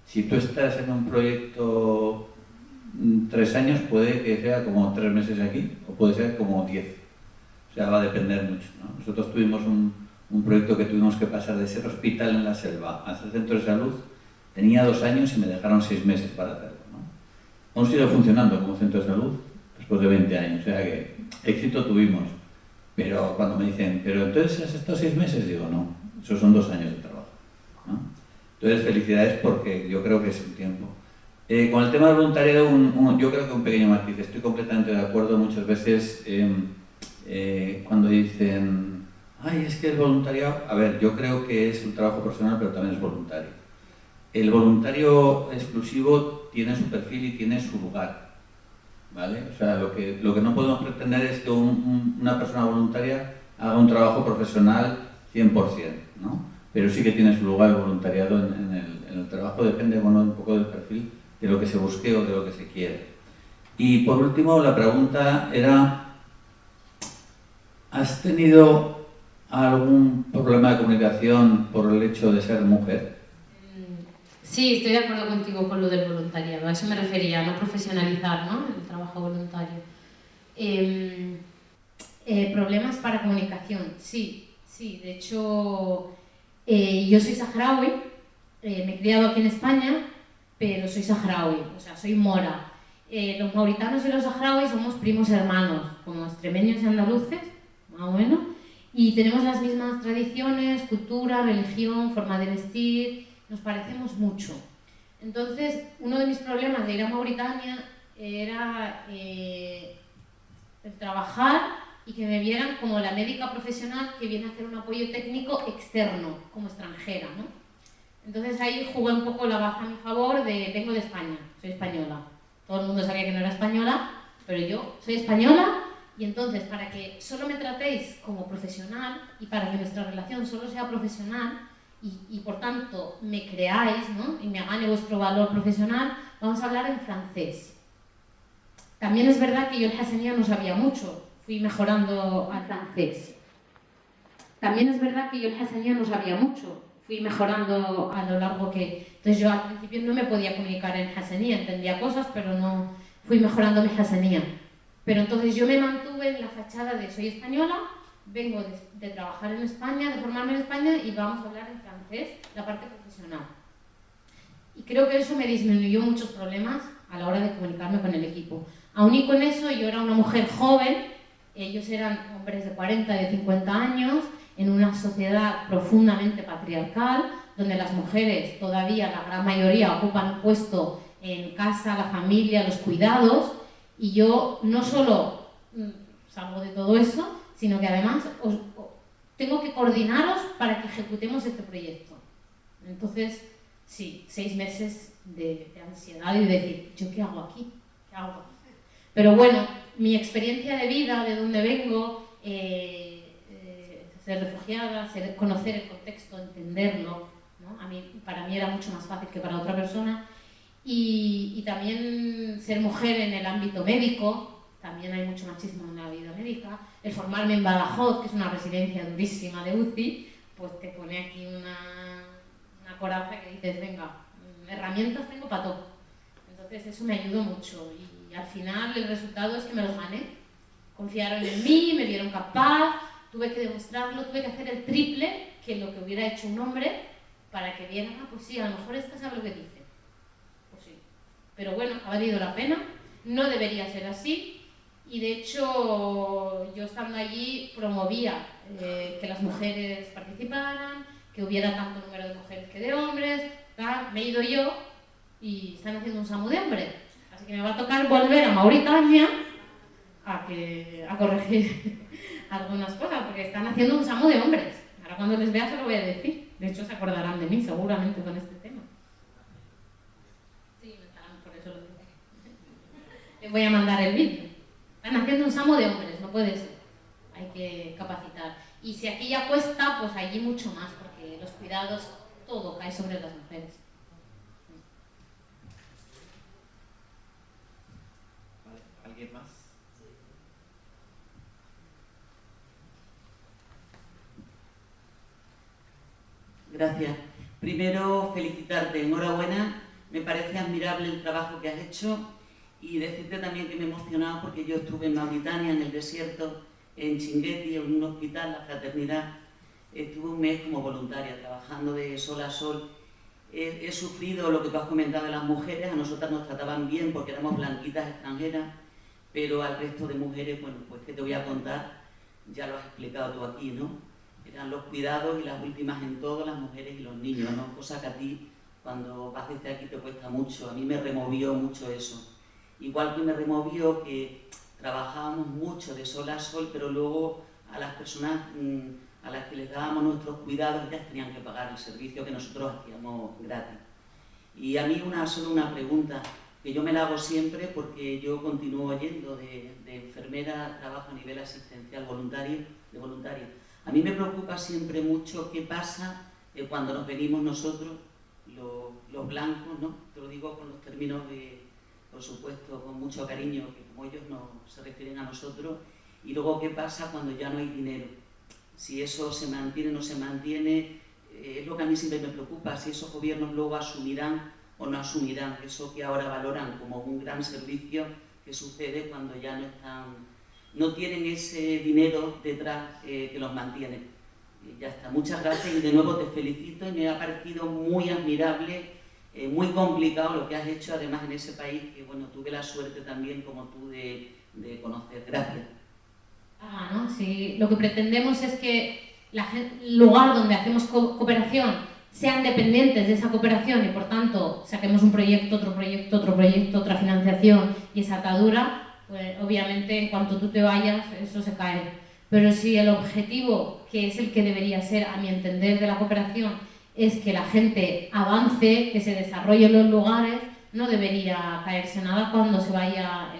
Si tú estás en un proyecto 3 años, puede que sea como 3 meses aquí, o puede ser como 10. O sea, va a depender mucho, ¿no? Nosotros tuvimos un proyecto que tuvimos que pasar de ser hospital en la selva hasta el centro de salud. Tenía 2 años y me dejaron 6 meses para hacerlo, ¿no? Aún sigue funcionando como centro de salud después de 20 años, o sea que éxito tuvimos. Pero cuando me dicen, ¿pero entonces has estado 6 meses? Digo, no, esos son 2 años de trabajo, ¿no? Entonces, felicidades porque yo creo que es un tiempo. Con el tema del voluntariado, yo creo que un pequeño matiz. Estoy completamente de acuerdo. Muchas veces cuando dicen, ay, es que el voluntariado... A ver, yo creo que es un trabajo personal, pero también es voluntario. El voluntario exclusivo tiene su perfil y tiene su lugar, ¿vale? O sea, lo que no podemos pretender es que una persona voluntaria haga un trabajo profesional 100%, ¿no? Pero sí que tiene su lugar el voluntariado en el trabajo, depende, bueno, un poco del perfil de lo que se busque o de lo que se quiere. Y por último, la pregunta era, ¿has tenido algún problema de comunicación por el hecho de ser mujer? Sí, estoy de acuerdo contigo con lo del voluntariado, a eso me refería, no profesionalizar, ¿no?, el trabajo voluntario. Problemas para comunicación, sí, de hecho yo soy saharaui, me he criado aquí en España, pero soy saharaui, o sea, soy mora. Los mauritanos y los saharauis somos primos hermanos, como extremeños y andaluces, más o menos, y tenemos las mismas tradiciones, cultura, religión, forma de vestir, nos parecemos mucho. Entonces, uno de mis problemas de ir a Mauritania era el trabajar y que me vieran como la médica profesional que viene a hacer un apoyo técnico externo, como extranjera, ¿no? Entonces ahí jugué un poco la baza a mi favor de vengo de España, soy española. Todo el mundo sabía que no era española, pero yo soy española y entonces para que solo me tratéis como profesional y para que nuestra relación solo sea profesional y por tanto me creáis, ¿no?, y me gane vuestro valor profesional, vamos a hablar en francés. También es verdad que yo el hassanía no sabía mucho, fui mejorando al francés. También es verdad que yo el hassanía no sabía mucho, fui mejorando a lo largo que... Entonces yo al principio no me podía comunicar en hassanía, entendía cosas, pero no fui mejorando mi hassanía. Pero entonces yo me mantuve en la fachada de soy española, vengo de trabajar en España, de formarme en España y vamos a hablar en francés, la parte profesional. Y creo que eso me disminuyó muchos problemas a la hora de comunicarme con el equipo. Aún y con eso, yo era una mujer joven, ellos eran hombres de 40, de 50 años, en una sociedad profundamente patriarcal, donde las mujeres todavía, la gran mayoría, ocupan un puesto en casa, la familia, los cuidados, y yo no solo salgo de todo eso, sino que además tengo que coordinaros para que ejecutemos este proyecto. Entonces, sí, 6 meses de ansiedad y de decir, ¿yo qué hago aquí? ¿Qué hago? Pero bueno, mi experiencia de vida, de dónde vengo, ser refugiada, conocer el contexto, entenderlo, ¿no? Para mí era mucho más fácil que para otra persona. Y también ser mujer en el ámbito médico, también hay mucho machismo en la vida médica. El formarme en Badajoz, que es una residencia durísima de UCI, pues te pone aquí una coraza que dices, venga, herramientas tengo para todo. Entonces eso me ayudó mucho y al final el resultado es que me los gané. Confiaron en mí, me vieron capaz, tuve que demostrarlo, tuve que hacer el triple que lo que hubiera hecho un hombre para que vieran, pues sí, a lo mejor esta sabe lo que dice. Pues sí. Pero bueno, ha valido la pena, no debería ser así. Y de hecho, yo estando allí promovía que las mujeres participaran, que hubiera tanto número de mujeres que de hombres, tal. Me he ido yo y están haciendo un SAMU de hombres. Así que me va a tocar volver a Mauritania a corregir algunas cosas, porque están haciendo un SAMU de hombres. Ahora cuando les vea se lo voy a decir. De hecho, se acordarán de mí seguramente con este tema. Sí, me estarán, por eso lo digo. Les voy a mandar el vídeo. Están haciendo un SAMU de hombres, no puede ser. Hay que capacitar. Y si aquí ya cuesta, pues allí mucho más, porque los cuidados, todo cae sobre las mujeres. Vale, ¿alguien más? Gracias. Primero, felicitarte, enhorabuena. Me parece admirable el trabajo que has hecho. Y decirte también que me he emocionado porque yo estuve en Mauritania, en el desierto, en Chinguetti, en un hospital, la Fraternidad. Estuve un mes como voluntaria, trabajando de sol a sol. He sufrido lo que tú has comentado de las mujeres, a nosotras nos trataban bien porque éramos blanquitas extranjeras, pero al resto de mujeres, bueno, pues que te voy a contar, ya lo has explicado tú aquí, ¿no? Eran los cuidados y las últimas en todo, las mujeres y los niños, ¿no? Cosa que a ti, cuando vas desde aquí, te cuesta mucho. A mí me removió mucho eso. Igual que me removió que trabajábamos mucho de sol a sol, pero luego a las personas a las que les dábamos nuestros cuidados, ellas tenían que pagar el servicio que nosotros hacíamos gratis. Y a mí solo una pregunta, que yo me la hago siempre porque yo continúo yendo de enfermera, trabajo a nivel asistencial voluntaria. A mí me preocupa siempre mucho qué pasa cuando nos venimos nosotros, los blancos, ¿no? Te lo digo con los términos por supuesto, con mucho cariño, que como ellos no se refieren a nosotros, y luego qué pasa cuando ya no hay dinero. Si eso se mantiene o no se mantiene, es lo que a mí siempre me preocupa, si esos gobiernos luego asumirán o no asumirán eso que ahora valoran como un gran servicio, que sucede cuando ya no tienen ese dinero detrás que los mantiene. Y ya está, muchas gracias y de nuevo te felicito y me ha parecido muy admirable, muy complicado lo que has hecho además en ese país que bueno, tuve la suerte también como tú de conocer. Gracias. ¿No? Sí, lo que pretendemos es que el lugar donde hacemos cooperación sean dependientes de esa cooperación y por tanto saquemos un proyecto, otro proyecto, otro proyecto, otra financiación y esa atadura, pues obviamente en cuanto tú te vayas eso se cae. Pero si el objetivo, que es el que debería ser a mi entender de la cooperación, es que la gente avance, que se desarrolle en los lugares, no debería caerse nada cuando se vaya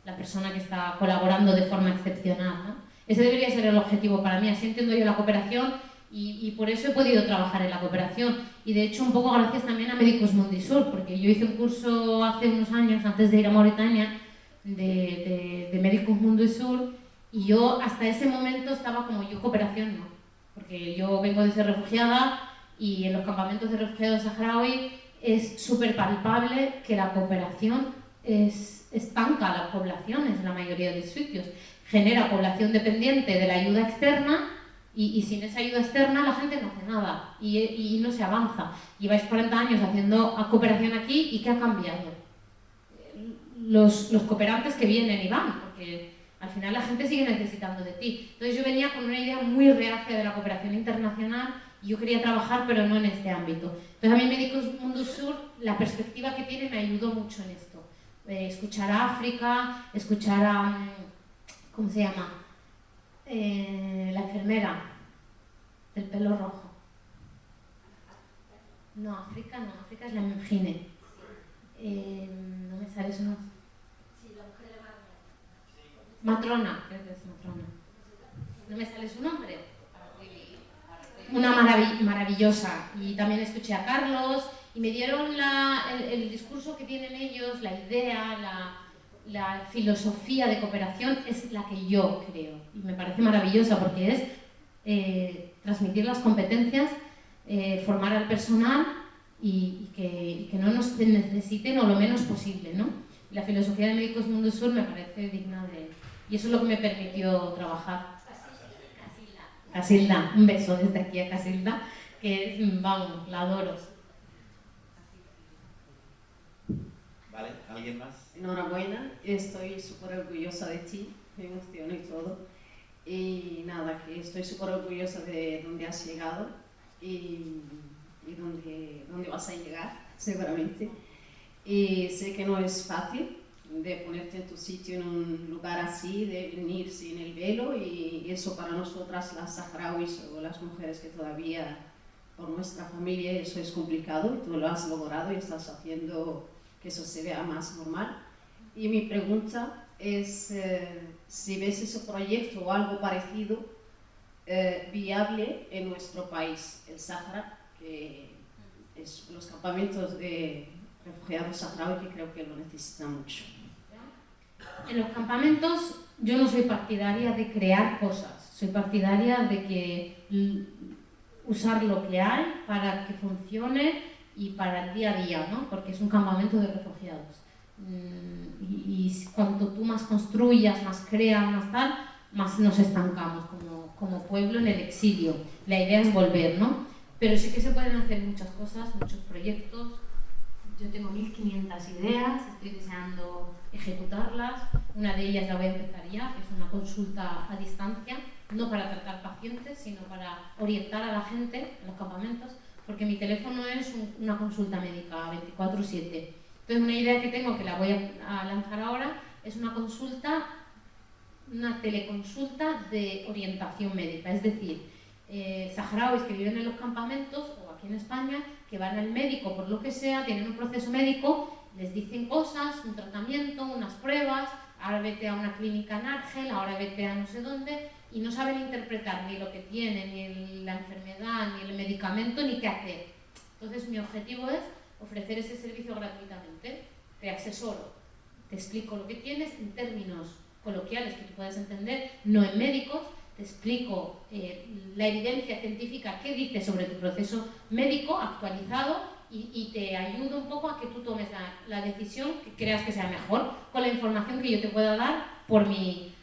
la persona que está colaborando de forma excepcional, ¿no? Ese debería ser el objetivo para mí, así entiendo yo la cooperación y por eso he podido trabajar en la cooperación. Y de hecho un poco gracias también a Medicus Mundi Sur, porque yo hice un curso hace unos años, antes de ir a Mauritania, de Medicus Mundi Sur, y yo hasta ese momento estaba como yo cooperación no, porque yo vengo de ser refugiada y en los campamentos de refugiados saharaui es súper palpable que la cooperación estanca a las poblaciones en la mayoría de sitios, genera población dependiente de la ayuda externa y sin esa ayuda externa la gente no hace nada y no se avanza. Lleváis 40 años haciendo cooperación aquí y ¿qué ha cambiado? Los cooperantes que vienen y van, porque al final la gente sigue necesitando de ti. Entonces yo venía con una idea muy reacia de la cooperación internacional y yo quería trabajar pero no en este ámbito. Entonces a mí Medicus Mundi Sur, la perspectiva que tiene me ayudó mucho en esto. Escuchar a África, escuchar a... ¿cómo se llama? La enfermera del pelo rojo. No, África es la Gine. No me sale su nombre. Matrona, creo que es Matrona. No me sale su nombre. Una maravillosa. Y también escuché a Carlos y me dieron el discurso que tienen ellos, la idea, la filosofía de cooperación es la que yo creo. Y me parece maravillosa porque es transmitir las competencias, formar al personal y que no nos necesiten o lo menos posible, ¿no? La filosofía de Medicus Mundi Sur me parece digna de... Y eso es lo que me permitió trabajar. Casilda, un beso desde aquí a Casilda, que vamos, la adoro. Vale, ¿alguien más? Enhorabuena, estoy súper orgullosa de ti, me emociono y todo. Y nada, que estoy súper orgullosa de dónde has llegado y dónde vas a llegar, seguramente. Y sé que no es fácil de ponerte en tu sitio en un lugar así, de venir sin el velo y eso para nosotras las saharauis o las mujeres que todavía por nuestra familia eso es complicado y tú lo has logrado y estás haciendo que eso se vea más normal. Y mi pregunta es si ves ese proyecto o algo parecido viable en nuestro país, el Sáhara, que es los campamentos de refugiados saharauis que creo que lo necesitan mucho. En los campamentos yo no soy partidaria de crear cosas, soy partidaria de que usar lo que hay para que funcione y para el día a día, ¿no? Porque es un campamento de refugiados. Y cuanto tú más construyas, más creas, más tal, más nos estancamos como pueblo en el exilio. La idea es volver, ¿no? Pero sí que se pueden hacer muchas cosas, muchos proyectos. Yo tengo 1500 ideas, estoy deseando ejecutarlas. Una de ellas la voy a empezar ya, que es una consulta a distancia, no para tratar pacientes, sino para orientar a la gente en los campamentos, porque mi teléfono es una consulta médica 24/7. Entonces una idea que tengo, que la voy a lanzar ahora, es una consulta, una teleconsulta de orientación médica, es decir, saharauis que viven en los campamentos o aquí en España, que van al médico por lo que sea, tienen un proceso médico, les dicen cosas, un tratamiento, unas pruebas, ahora vete a una clínica en Argel, ahora vete a no sé dónde, y no saben interpretar ni lo que tienen, ni la enfermedad, ni el medicamento, ni qué hacer. Entonces mi objetivo es ofrecer ese servicio gratuitamente. Te asesoro, te explico lo que tienes en términos coloquiales que tú puedas entender, no en médicos, te explico la evidencia científica que dice sobre tu proceso médico actualizado y te ayudo un poco a que tú tomes la decisión que creas que sea mejor con la información que yo te pueda dar por mi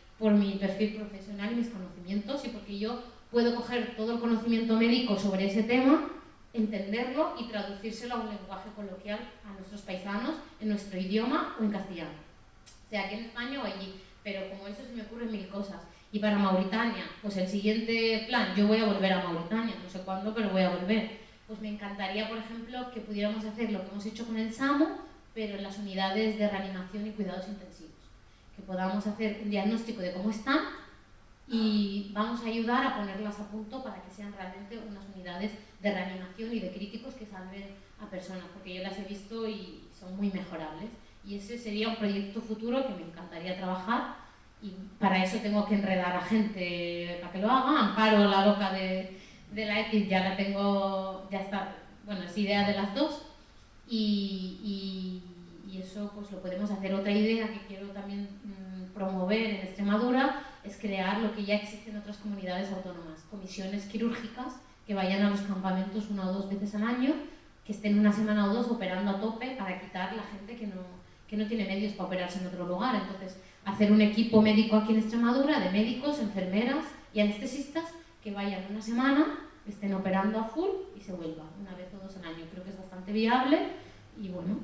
perfil profesional y mis conocimientos, y porque yo puedo coger todo el conocimiento médico sobre ese tema, entenderlo y traducírselo a un lenguaje coloquial a nuestros paisanos en nuestro idioma o en castellano, sea aquí en España o allí, pero como eso se me ocurren mil cosas. Y para Mauritania, pues el siguiente plan, yo voy a volver a Mauritania, no sé cuándo, pero voy a volver. Pues me encantaría, por ejemplo, que pudiéramos hacer lo que hemos hecho con el SAMU, pero en las unidades de reanimación y cuidados intensivos. Que podamos hacer un diagnóstico de cómo están y vamos a ayudar a ponerlas a punto para que sean realmente unas unidades de reanimación y de críticos que salven a personas, porque yo las he visto y son muy mejorables. Y ese sería un proyecto futuro que me encantaría trabajar, y para eso tengo que enredar a gente para que lo haga. Amparo, la loca de la ETID, ya la tengo, ya está, bueno, es idea de las dos, y eso pues lo podemos hacer. Otra idea que quiero también promover en Extremadura es crear lo que ya existe en otras comunidades autónomas, comisiones quirúrgicas que vayan a los campamentos 1 o 2 veces al año, que estén una semana o 2 operando a tope para quitar la gente que no tiene medios para operarse en otro lugar. Entonces, hacer un equipo médico aquí en Extremadura de médicos, enfermeras y anestesistas que vayan una semana, estén operando a full y se vuelvan 1 vez o 2 al año. Creo que es bastante viable y bueno,